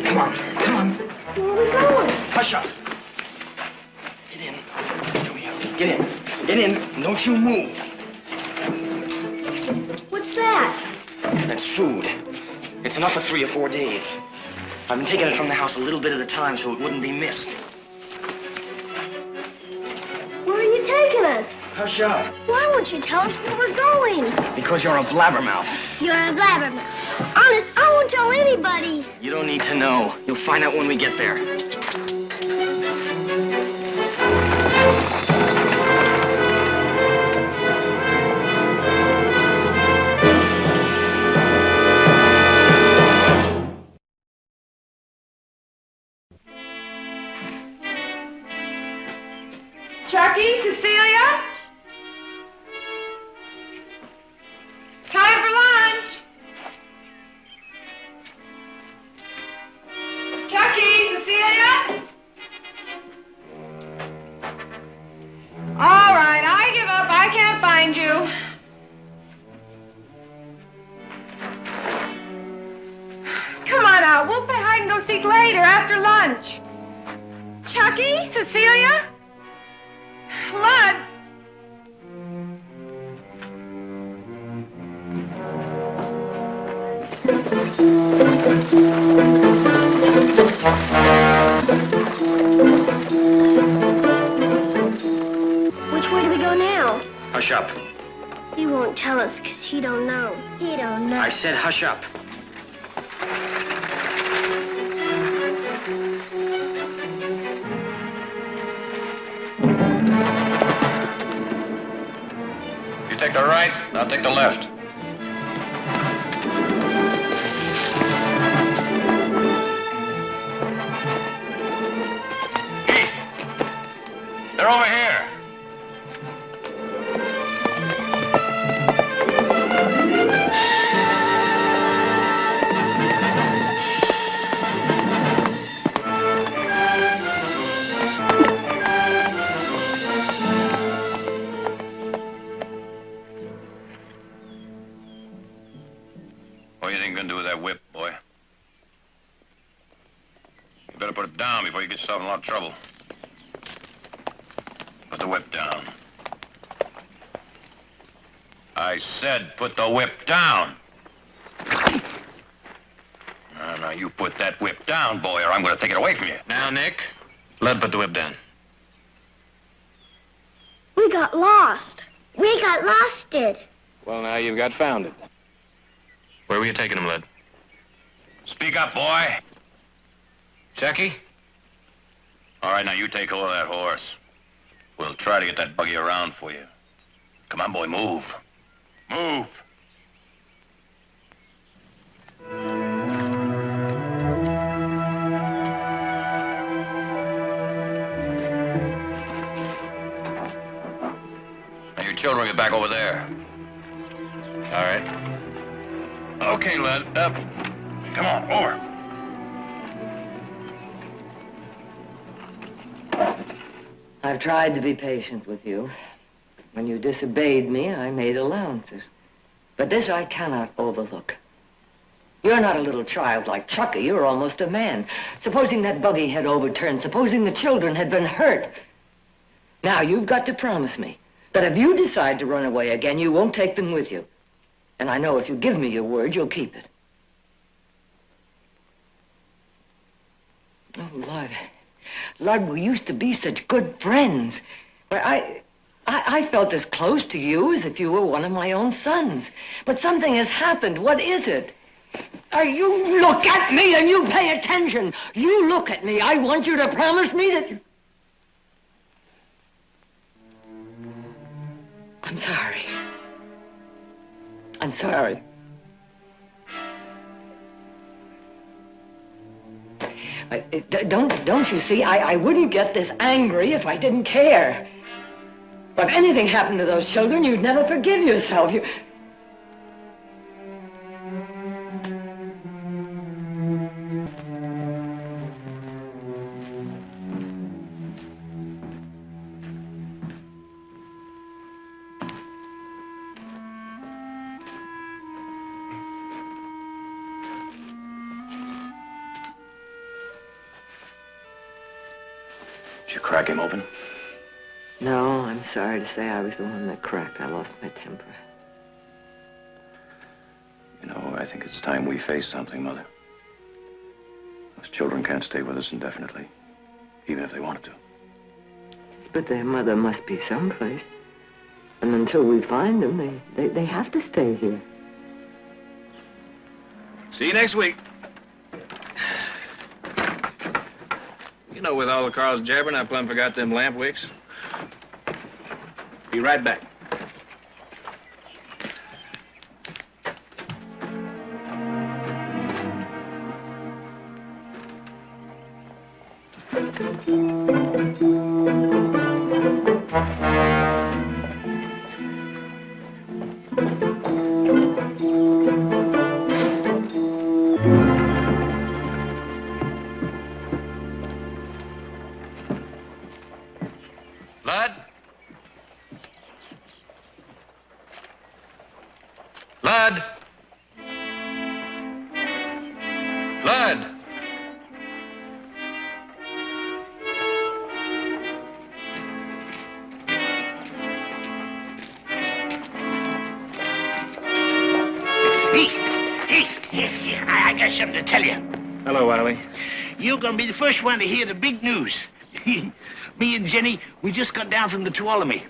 Come on, come on. Where are we going? Hush up. Get in. Here we go. Get in. Get in. Don't you move. What's that? That's food. It's enough for 3 or 4 days. I've been taking it from the house a little bit at a time so it wouldn't be missed. Where are you taking us? Hush up. Why won't you tell us where we're going? Because you're a blabbermouth. You're a blabbermouth. Honest, I won't tell anybody. You don't need to know. You'll find out when we get there. Chucky, Cecilia? Time for lunch. Chucky, Cecilia? All right, I give up. I can't find you. Come on out. We'll play hide and go seek later after lunch. Chucky, Cecilia? Lud! Which way do we go now? Hush up. He won't tell us because he don't know. He don't know. I said hush up. take the right, I'll take the left. Heath! They're over here. What do you think you're gonna do with that whip, boy? You better put it down before you get yourself in a lot of trouble. Put the whip down. I said put the whip down. Now you put that whip down, boy, or I'm gonna take it away from you. Now, Nick, let put the whip down. We got lost. We got losted. Well, now you've got founded. Where were you taking him, Led? Speak up, boy. Chucky? All right, now you take hold of that horse. We'll try to get that buggy around for you. Come on, boy, move. Move. Now, your children get back over there. All right. Okay, Led, up. Come on, over. I've tried to be patient with you. When you disobeyed me, I made allowances. But this I cannot overlook. You're not a little child like Chucky. You're almost a man. Supposing that buggy had overturned, supposing the children had been hurt. Now, you've got to promise me that if you decide to run away again, you won't take them with you. And I know if you give me your word, you'll keep it. Oh, Lud. Lud, we used to be such good friends. Why, I felt as close to you as if you were one of my own sons. But something has happened. What is it? You look at me and you pay attention. You look at me. I want you to promise me that... I'm sorry. I'm sorry. Don't you see? I wouldn't get this angry if I didn't care. But if anything happened to those children, you'd never forgive yourself. Did you crack him open? No, I'm sorry to say I was the one that cracked. I lost my temper. You know, I think it's time we face something, Mother. Those children can't stay with us indefinitely, even if they wanted to. But their mother must be someplace. And until we find them, they have to stay here. See you next week. You know, with all the Carl's jabbering, I plumb forgot them lamp wicks. Be right back. Lud? Lud? Lud? Heath, I got something to tell you. Hello, Wiley. You're gonna be the first one to hear the big news. Me and Jenny, we just got down from the Tuolumne.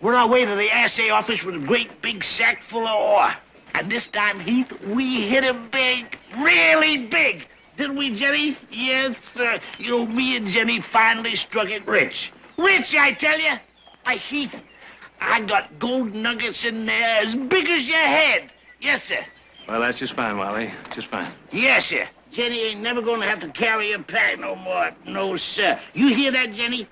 We're on our way to the assay office with a great big sack full of ore. And this time, Heath, we hit him big, really big. Didn't we, Jenny? Yes, sir. You know, me and Jenny finally struck it rich. Rich, I tell you. Heath, I got gold nuggets in there as big as your head. Yes, sir. Well, that's just fine, Wally. Just fine. Yes, sir. Jenny ain't never gonna have to carry a pack no more. No, sir. You hear that, Jenny?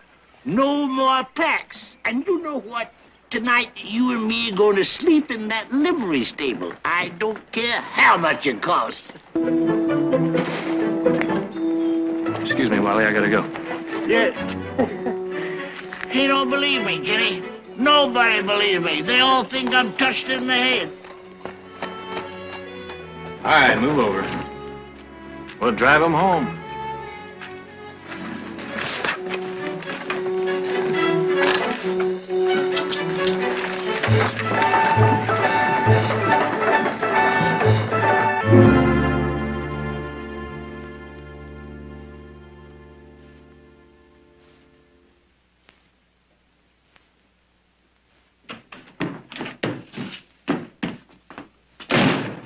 No more packs. And you know what? Tonight, you and me are going to sleep in that livery stable. I don't care how much it costs. Excuse me, Wally. I gotta go. Yeah. He don't believe me, Jenny. Nobody believes me. They all think I'm touched in the head. All right, move over. We'll drive him home.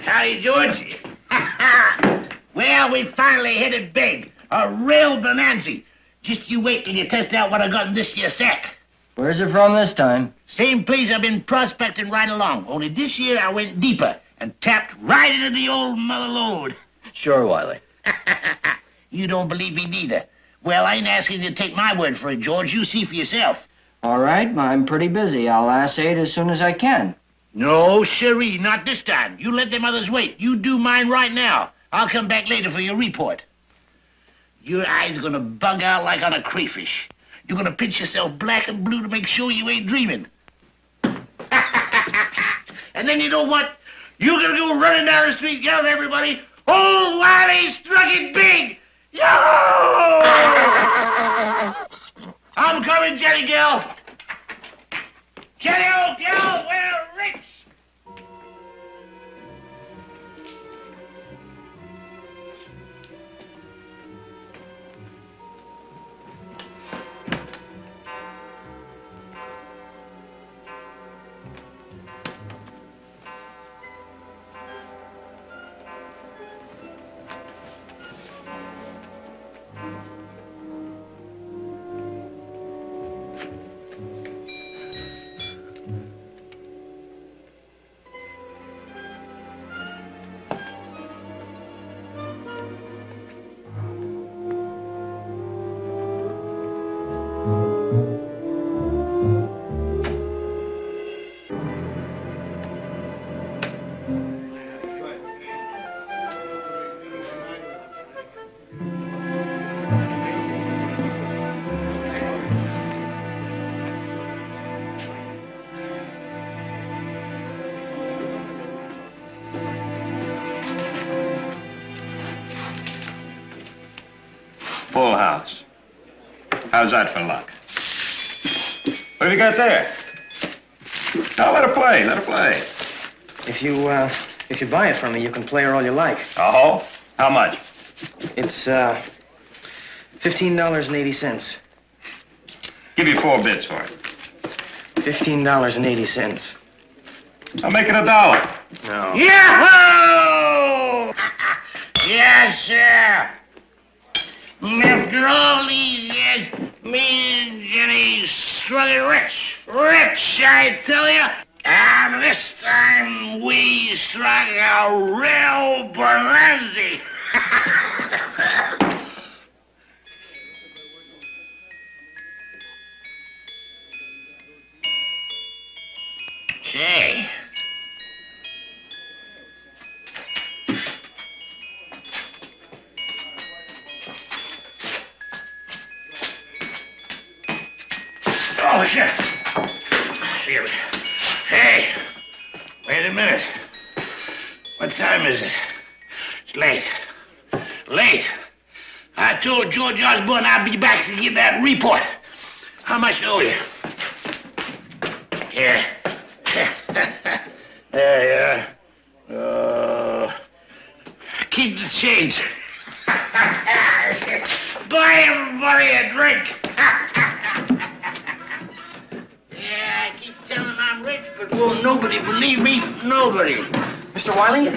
Howdy, George. Well, we finally hit it big. A real bonanza. Just you wait till you test out what I got in this here sack. Where's it from this time? Same place I've been prospecting right along. Only this year I went deeper and tapped right into the old mother lode. Sure, Wiley. You don't believe me neither. Well, I ain't asking you to take my word for it, George. You see for yourself. All right, I'm pretty busy. I'll assay as soon as I can. No, sirree, not this time. You let them others wait. You do mine right now. I'll come back later for your report. Your eyes are gonna bug out like on a crayfish. You're gonna pinch yourself black and blue to make sure you ain't dreaming. And then you know what? You're gonna go running down the street yelling at everybody, "Oh, Wiley struck it big! Yo!" I'm coming, Jenny girl. Jenny, old girl, we're rich. Full house. How's that for luck? What have you got there? Now let her play, let her play. If you buy it from me, you can play her all you like. Oh? How much? It's, $15.80. Give you 4 bids for it. $15.80. I'll make it $1. No. Yahoo! Yes, sir. After all these years, me and Jenny struck it rich. Rich, I tell you. And this time we struck a real bonanza. Say. Oh, shit. Here. Hey, wait a minute. What time is it? It's late. Late? I told George Osborne I'd be back to give that report. How much owe you? Yeah. There you are. Keep the change. Buy everybody a drink. Yeah, I keep telling I'm rich, but won't nobody believe me? Nobody. Mr. Wiley?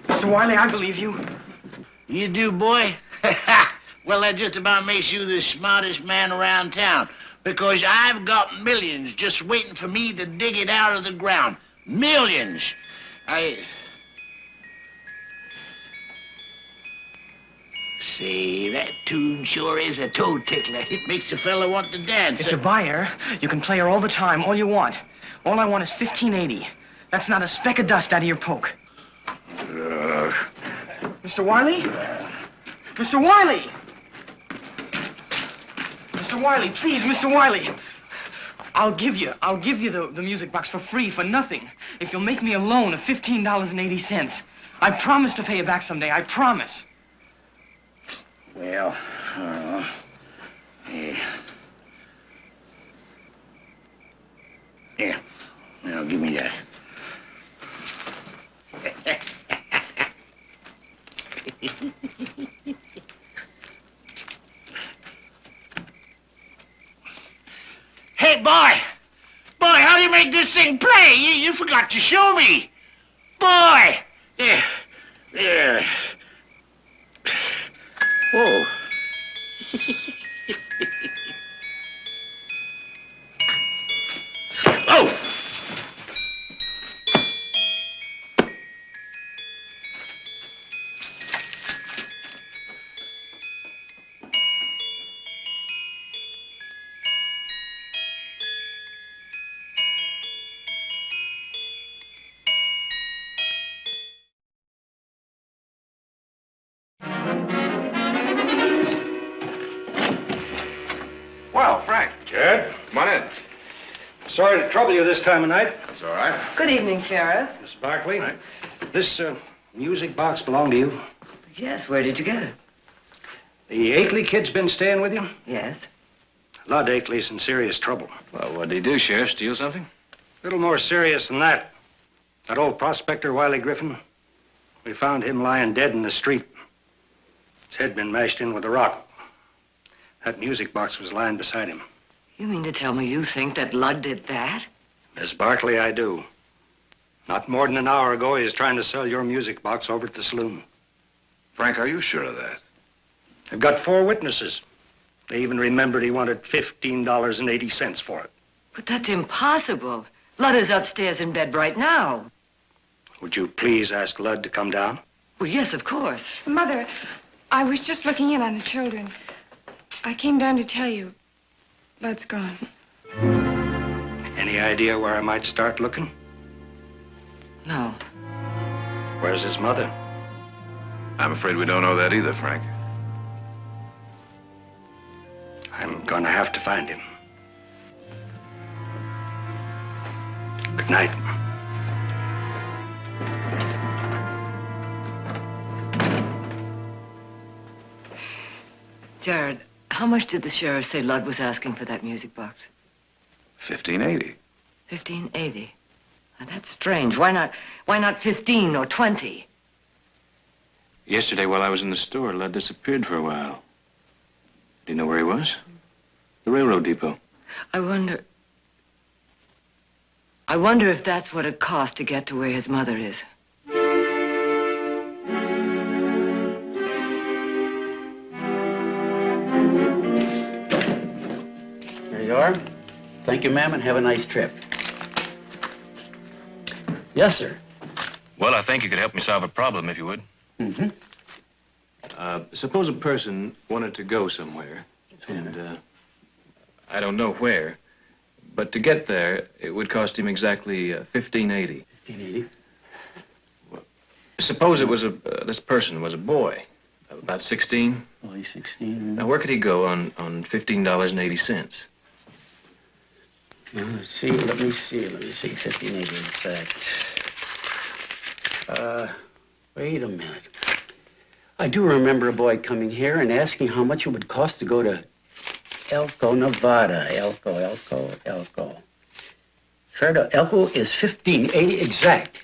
Mr. Wiley, I believe you. You do, boy? Well, that just about makes you the smartest man around town. Because I've got millions just waiting for me to dig it out of the ground. Millions. Say, that tune sure is a toe tickler. It makes a fella want to dance. If you buy her, you can play her all the time, all you want. All I want is $15.80. That's not a speck of dust out of your poke. Mr. Wiley? Mr. Wiley! Mr. Wiley, please, Mr. Wiley. I'll give you the music box for free, for nothing, if you'll make me a loan of $15.80. I promise to pay you back someday, I promise. Well, Here. Now, give me that. Hey, boy! Boy, how do you make this thing play? You forgot to show me. Boy! There. Whoa. Oh! Well, Frank. Jed, come on in. Sorry to trouble you this time of night. That's all right. Good evening, Sheriff. Miss Barkley. This music box belong to you? Yes, where did you get it? The Akeley kid's been staying with you? Yes. Lud Akeley's in serious trouble. Well, what'd he do, Sheriff? Steal something? A little more serious than that. That old prospector, Wiley Griffin, we found him lying dead in the street. His head been mashed in with a rock. That music box was lying beside him. You mean to tell me you think that Lud did that? Miss Barkley, I do. Not more than an hour ago, he was trying to sell your music box over at the saloon. Frank, are you sure of that? I've got 4 witnesses. They even remembered he wanted $15.80 for it. But that's impossible. Lud is upstairs in bed right now. Would you please ask Lud to come down? Well, yes, of course. Mother, I was just looking in on the children. I came down to tell you. Lud's gone. Any idea where I might start looking? No. Where's his mother? I'm afraid we don't know that either, Frank. I'm gonna have to find him. Good night. Jared, how much did the sheriff say Lud was asking for that music box? $15.80. $15.80. Now, that's strange. Why not 15 or 20? Yesterday, while I was in the store, Lud disappeared for a while. Do you know where he was? The railroad depot. I wonder if that's what it cost to get to where his mother is. There you are. Thank you, ma'am, and have a nice trip. Yes, sir. Well, I think you could help me solve a problem, if you would. Mm-hmm. Suppose a person wanted to go somewhere, and I don't know where, but to get there, it would cost him exactly $15.80. $15.80? Well, suppose it was this person was a boy, about 16. Oh, he's 16. Now, where could he go on $15.80? Let's see, let me see, $15.80 exact. Wait a minute. I do remember a boy coming here and asking how much it would cost to go to Elko, Nevada. Elko. Fare to Elko is $15.80 exact.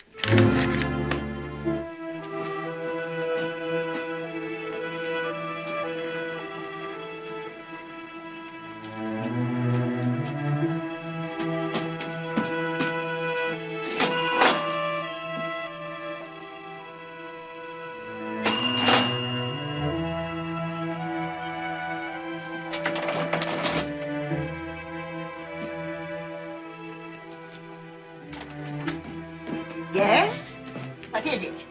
What is it?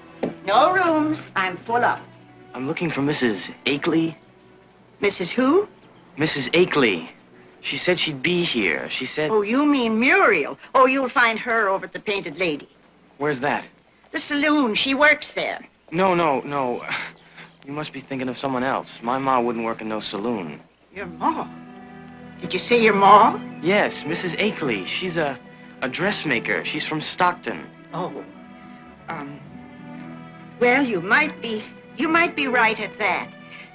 No rooms. I'm full up. I'm looking for Mrs. Akeley. Mrs. who? Mrs. Akeley. She said she'd be here. She said... Oh, you mean Muriel. Oh, you'll find her over at the Painted Lady. Where's that? The saloon. She works there. No. You must be thinking of someone else. My ma wouldn't work in no saloon. Your ma? Did you say your ma? Yes, Mrs. Akeley. She's a dressmaker. She's from Stockton. Oh. Well, you might be right at that.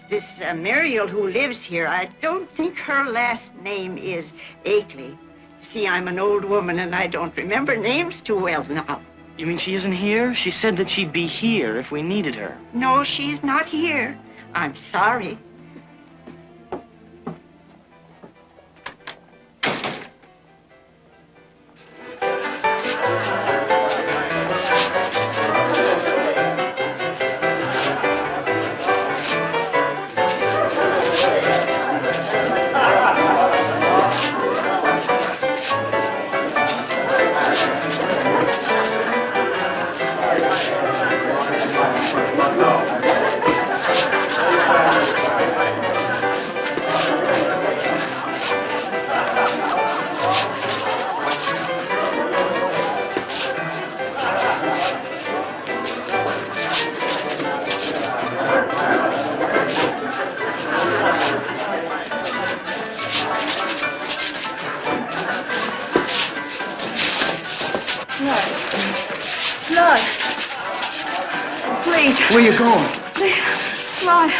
This Muriel who lives here, I don't think her last name is Akeley. See, I'm an old woman and I don't remember names too well now. You mean she isn't here? She said that she'd be here if we needed her. No, she's not here. I'm sorry. Lud. Please. Where you going? Please. Lud.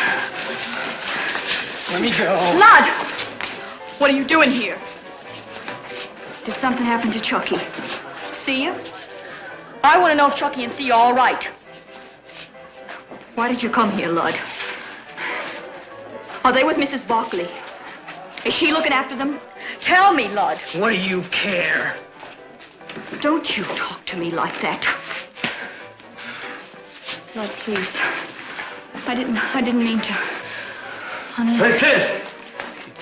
Let me go. Lud! What are you doing here? Did something happen to Chucky? See you? I want to know if Chucky and See are all right. Why did you come here, Lud? Are they with Mrs. Barkley? Is she looking after them? Tell me, Lud. What do you care? Don't you talk to me like that. Lud, please. I didn't mean to. Honey. Hey, kid!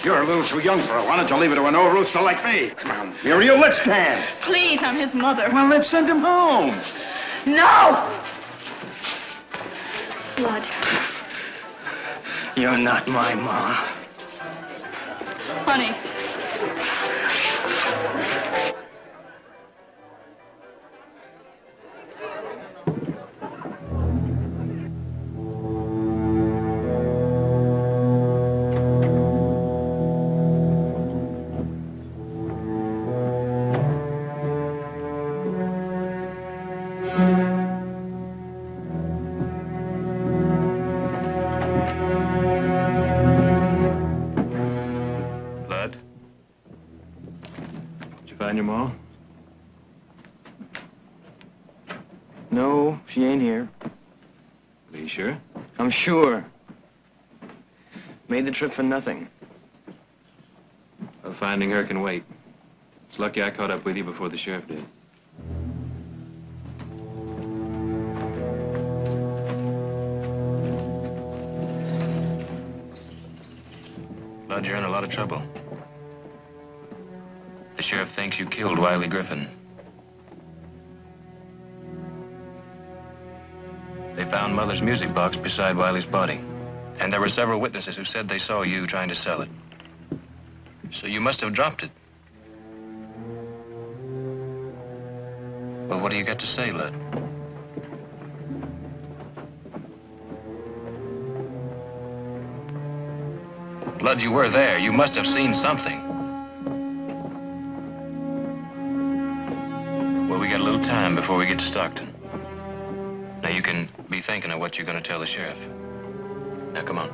You're a little too young for her. Why don't you leave it to an old rooster like me? Come on, Muriel, let's dance. Please, I'm his mother. Well, let's send him home. No! Lud. You're not my ma. Honey. Find your ma? No, she ain't here. Are you sure? I'm sure. Made the trip for nothing. Well, finding her can wait. It's lucky I caught up with you before the sheriff did. Bud, you're in a lot of trouble. The sheriff thinks you killed Wiley Griffin. They found Mother's music box beside Wiley's body. And there were several witnesses who said they saw you trying to sell it. So you must have dropped it. Well, what do you got to say, Lud? Lud, you were there. You must have seen something. Well, we got a little time before we get to Stockton. Now, you can be thinking of what you're going to tell the sheriff. Now, come on.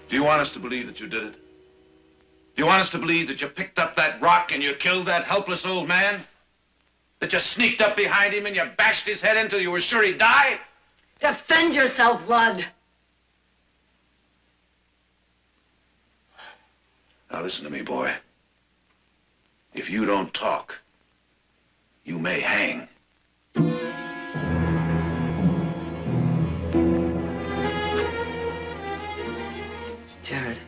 Do you want us to believe that you did it? Do you want us to believe that you picked up that rock and you killed that helpless old man? That you sneaked up behind him and you bashed his head in until you were sure he'd die? Defend yourself, Lud. Now listen to me, boy. If you don't talk, you may hang. Jared.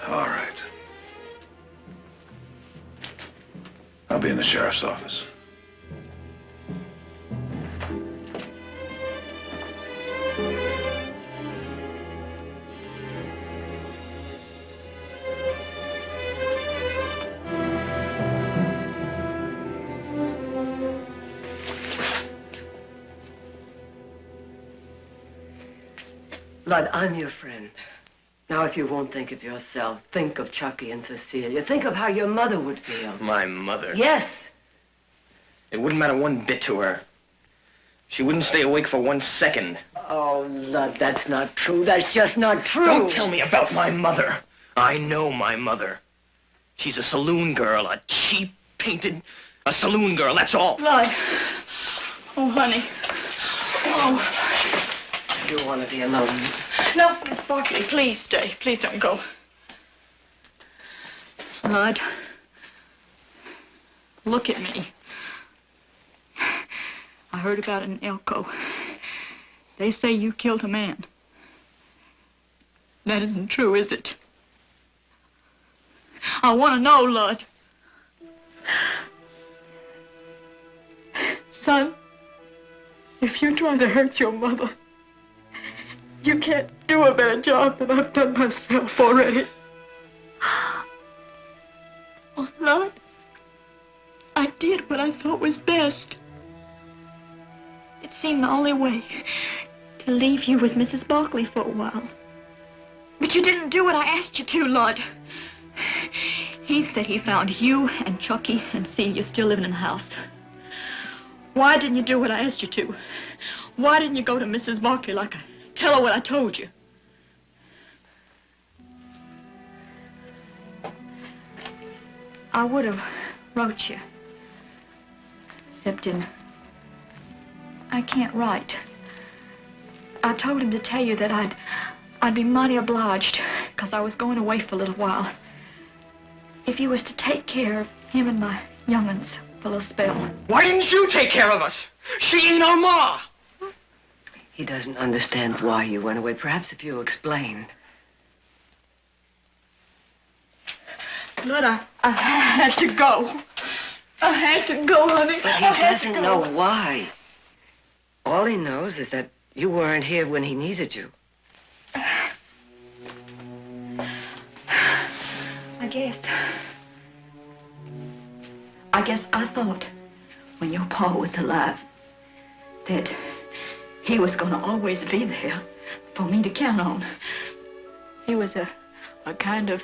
All right. I'll be in the sheriff's office. Lud, I'm your friend. Now, if you won't think of yourself, think of Chucky and Cecilia. Think of how your mother would feel. My mother? Yes. It wouldn't matter one bit to her. She wouldn't stay awake for 1 second. Oh, Lud, that's not true. That's just not true. Don't tell me about my mother. I know my mother. She's a saloon girl, a cheap, painted, a saloon girl, that's all. Lud. Oh, honey. Oh. You want to be alone? No, Miss Barkley, please stay. Please don't go. Lud, look at me. I heard about it in Elko. They say you killed a man. That isn't true, is it? I want to know, Lud. Son, if you're trying to hurt your mother, you can't do a better job than I've done myself already. Oh, Lord, I did what I thought was best. It seemed the only way to leave you with Mrs. Barkley for a while. But you didn't do what I asked you to, Lord. He said he found you and Chucky and Celia still living in the house. Why didn't you do what I asked you to? Why didn't you go to Mrs. Barkley like tell her what I told you? I would have wrote you. Except I can't write. I told him to tell you that I'd be mighty obliged, because I was going away for a little while. If you was to take care of him and my young'uns for a little spell. Why didn't you take care of us? She ain't our ma. He doesn't understand why you went away. Perhaps if you explained. Lord, I had to go. I had to go, honey. But he doesn't know why. All he knows is that you weren't here when he needed you. I guess I thought when your pa was alive that he was going to always be there for me to count on. He was a kind of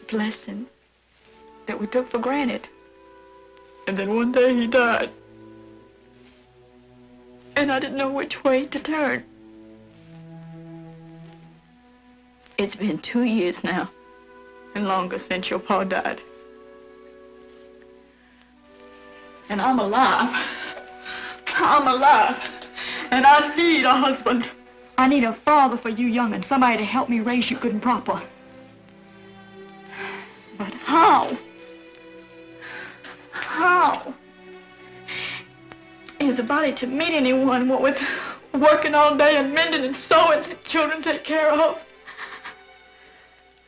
blessing that we took for granted. And then one day he died. And I didn't know which way to turn. It's been 2 years now, and longer since your pa died. And I'm alive. I'm alive. And I need a husband. I need a father for you young and somebody to help me raise you good and proper. But how? How is a body to meet anyone what with working all day and mending and sewing that children take care of?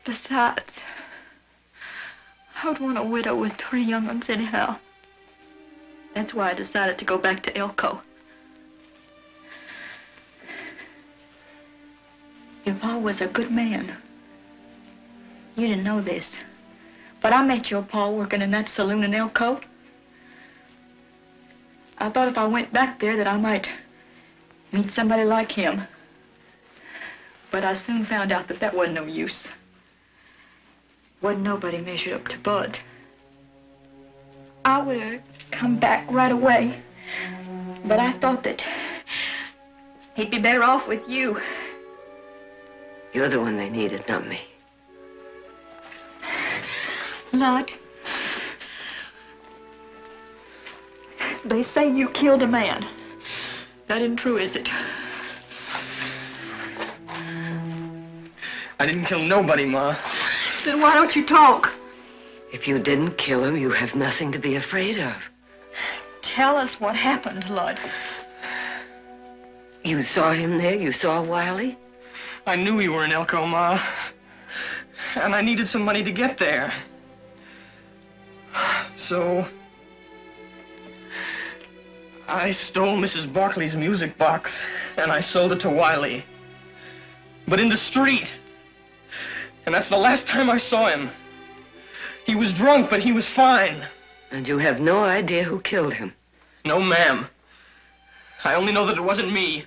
Besides, I would want a widow with 3 young ones anyhow. That's why I decided to go back to Elko. Your pa was a good man. You didn't know this, but I met your pa working in that saloon in Elko. I thought if I went back there that I might meet somebody like him. But I soon found out that that wasn't no use. Wasn't nobody measured up to Bud. I would have come back right away, but I thought that he'd be better off with you. You're the one they needed, not me. Lord, they say you killed a man. That isn't true, is it? I didn't kill nobody, Ma. Then why don't you talk? If you didn't kill him, you have nothing to be afraid of. Tell us what happened, Lud. You saw him there? You saw Wiley? I knew you were in Elko, Ma. And I needed some money to get there. So... I stole Mrs. Barkley's music box, and I sold it to Wiley. But in the street. And that's the last time I saw him. He was drunk, but he was fine. And you have no idea who killed him? No, ma'am. I only know that it wasn't me.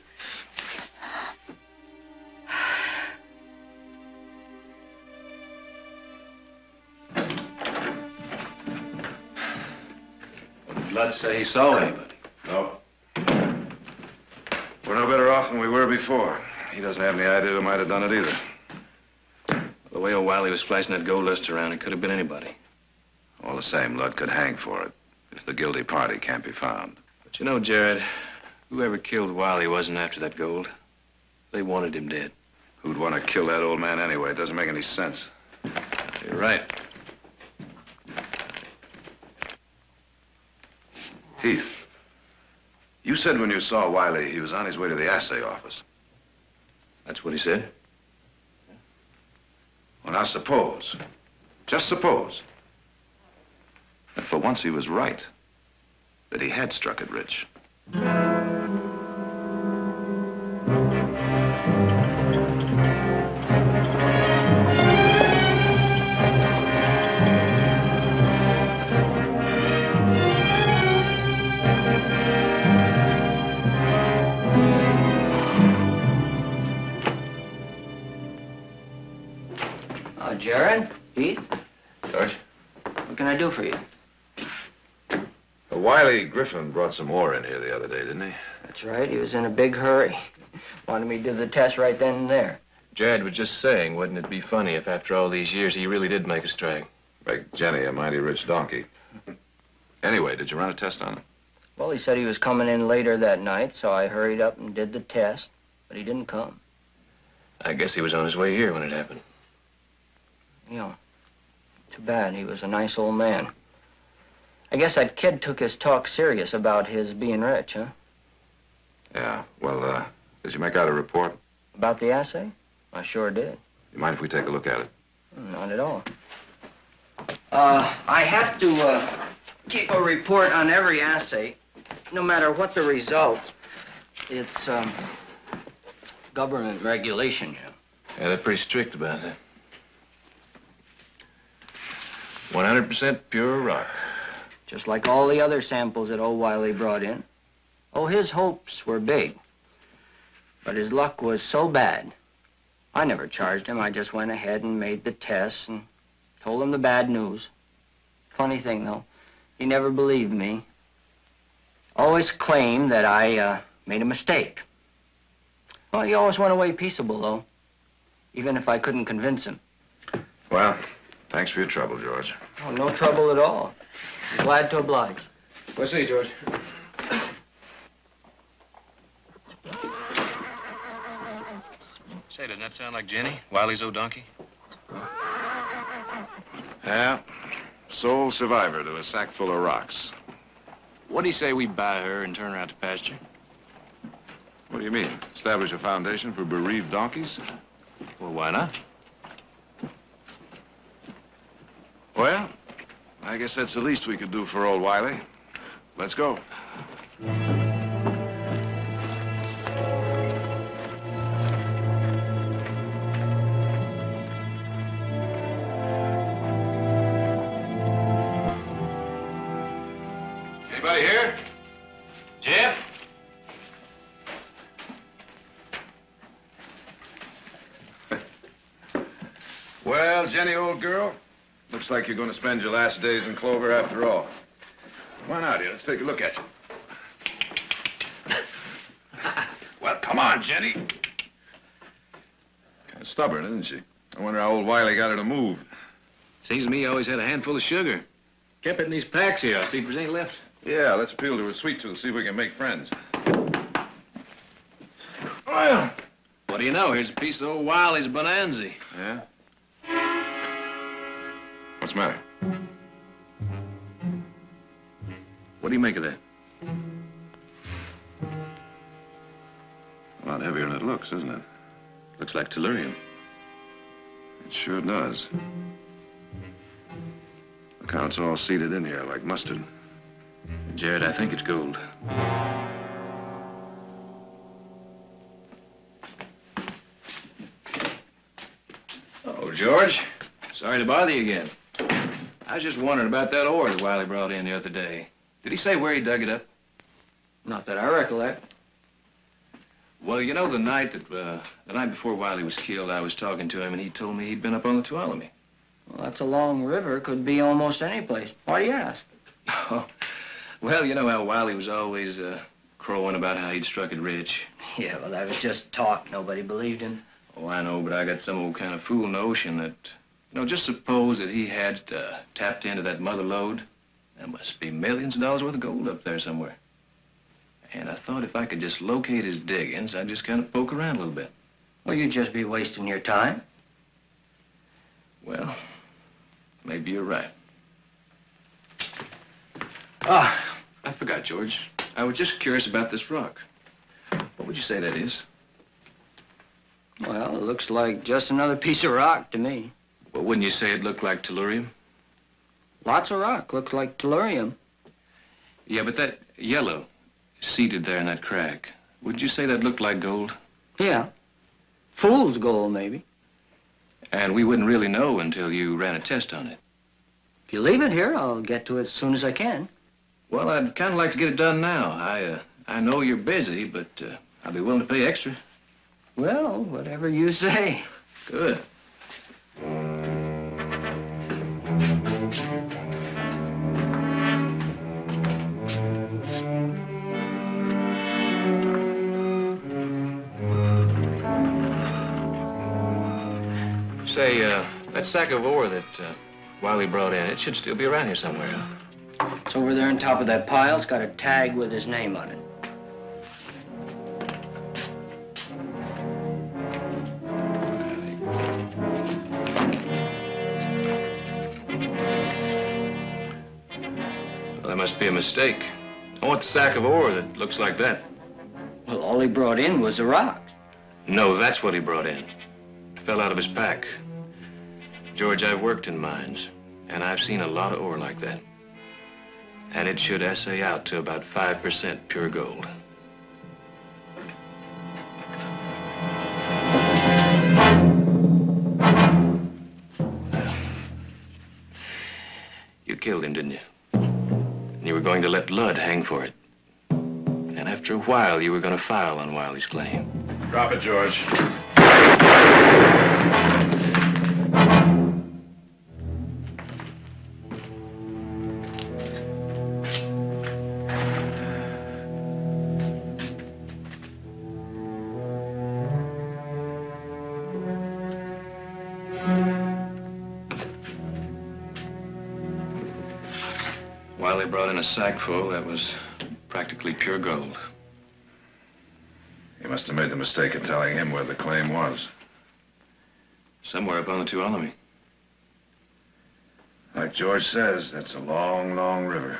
Did Lud say he saw anybody? No. We're no better off than we were before. He doesn't have any idea who might have done it either. The way old Wiley was flashing that gold list around, it could have been anybody. All the same, Lud could hang for it if the guilty party can't be found. But you know, Jared, whoever killed Wiley wasn't after that gold. They wanted him dead. Who'd want to kill that old man anyway? It doesn't make any sense. You're right. Heath, you said when you saw Wiley, he was on his way to the assay office. That's what he said? Well, now suppose, just suppose, that for once he was right, that he had struck it rich. Jared? Heath? George? What can I do for you? Wiley Griffin brought some ore in here the other day, didn't he? That's right. He was in a big hurry. Wanted me to do the test right then and there. Jared was just saying, wouldn't it be funny if after all these years he really did make a strike? Make Jenny a mighty rich donkey. Anyway, did you run a test on him? Well, he said he was coming in later that night, so I hurried up and did the test, but he didn't come. I guess he was on his way here when it happened. You know, too bad. He was a nice old man. I guess that kid took his talk serious about his being rich, huh? Yeah. Well, did you make out a report? About the assay? I sure did. You mind if we take a look at it? Not at all. I have to keep a report on every assay, no matter what the result. It's government regulation, yeah. Yeah, they're pretty strict about that. 100% pure rock. Just like all the other samples that old Wiley brought in. Oh, his hopes were big. But his luck was so bad. I never charged him. I just went ahead and made the tests and told him the bad news. Funny thing, though, he never believed me. Always claimed that I made a mistake. Well, he always went away peaceable, though, even if I couldn't convince him. Well, thanks for your trouble, George. Oh, no trouble at all. Glad to oblige. We'll see, George. Say, doesn't that sound like Jenny, Wiley's old donkey? Yeah. Sole survivor to a sack full of rocks. What do you say we buy her and turn her out to pasture? What do you mean? Establish a foundation for bereaved donkeys? Well, why not? Well, I guess that's the least we could do for old Wiley. Let's go. Anybody here? Jeff? Well, Jenny, old girl, looks like you're going to spend your last days in Clover after all. Come on out here. Let's take a look at you. Well, come on, Jenny. Kind of stubborn, isn't she? I wonder how old Wiley got her to move. Seems to me he always had a handful of sugar. Kept it in these packs here. See if there's any left. Yeah, let's appeal to her sweet tooth, see if we can make friends. Well, What do you know? Here's a piece of old Wiley's bonanza. Yeah? What's the matter? What do you make of that? A lot heavier than it looks, isn't it? Looks like tellurium. It sure does. Look how it's all seeded in here like mustard. Jared, I think it's gold. Oh, George. Sorry to bother you again. I was just wondering about that ore that Wiley brought in the other day. Did he say where he dug it up? Not that I recollect. Well, you know, the night before Wiley was killed, I was talking to him, and he told me he'd been up on the Tuolumne. Well, that's a long river. Could be almost any place. Why do you ask? Oh, well, you know how Wiley was always crowing about how he'd struck it rich. Yeah, well, that was just talk. Nobody believed him. Oh, I know, but I got some old kind of fool notion that, you know, just suppose that he had tapped into that mother lode. There must be millions of dollars worth of gold up there somewhere. And I thought if I could just locate his diggings, I'd just kind of poke around a little bit. Well, you'd just be wasting your time. Well, maybe you're right. I forgot, George. I was just curious about this rock. What would you say that is? Well, it looks like just another piece of rock to me. Well, wouldn't you say it looked like tellurium? Lots of rock. Looks like tellurium. Yeah, but that yellow seated there in that crack, would you say that looked like gold? Yeah. Fool's gold, maybe. And we wouldn't really know until you ran a test on it. If you leave it here, I'll get to it as soon as I can. Well, I'd kind of like to get it done now. I know you're busy, but I'll be willing to pay extra. Well, whatever you say. Good. Say, that sack of ore that Wiley brought in, it should still be around here somewhere, huh? It's over there on top of that pile. It's got a tag with his name on it. Well, that must be a mistake. I want the sack of ore that looks like that. Well, all he brought in was a rock. No, that's what he brought in. Fell out of his pack. George, I've worked in mines, and I've seen a lot of ore like that. And it should assay out to about 5% pure gold. You killed him, didn't you? And you were going to let blood hang for it. And after a while, you were going to file on Wiley's claim. Drop it, George. Wiley brought in a sack full that was practically pure gold. You must have made the mistake of telling him where the claim was. Somewhere up on the Tuolumne. Like George says, that's a long, long river.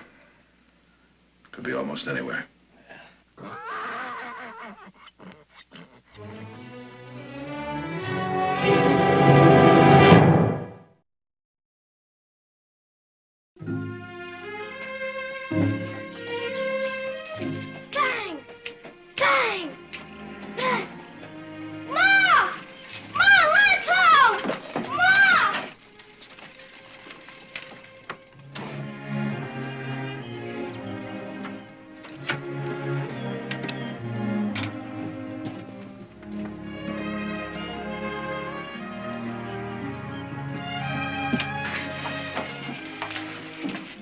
Could be almost anywhere. Dang! Dang! Ma! Ma, let's go! Ma!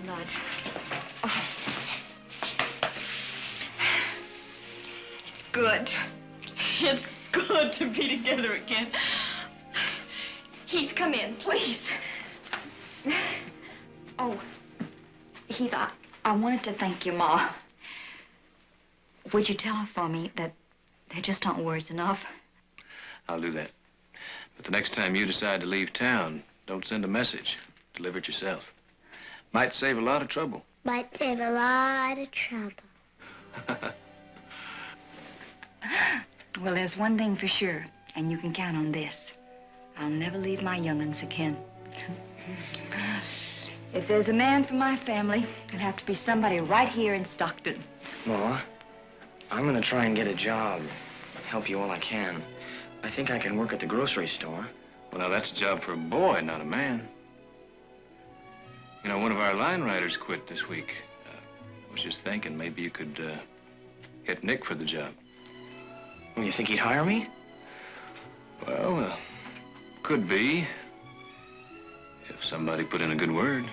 Blood. Oh. It's good. It's good to be together again. Heath, come in, please. Oh, Heath, I wanted to thank you, Ma. Would you tell her for me that there just aren't words enough? I'll do that. But the next time you decide to leave town, don't send a message. Deliver it yourself. Might save a lot of trouble. Might save a lot of trouble. Well, there's one thing for sure, and you can count on this. I'll never leave my young'uns again. If there's a man for my family, it'll have to be somebody right here in Stockton. Ma, I'm gonna try and get a job. Help you all I can. I think I can work at the grocery store. Well, now, that's a job for a boy, not a man. You know, one of our line riders quit this week. I was just thinking maybe you could hit Nick for the job. Well, you think he'd hire me? Well, could be. If somebody put in a good word.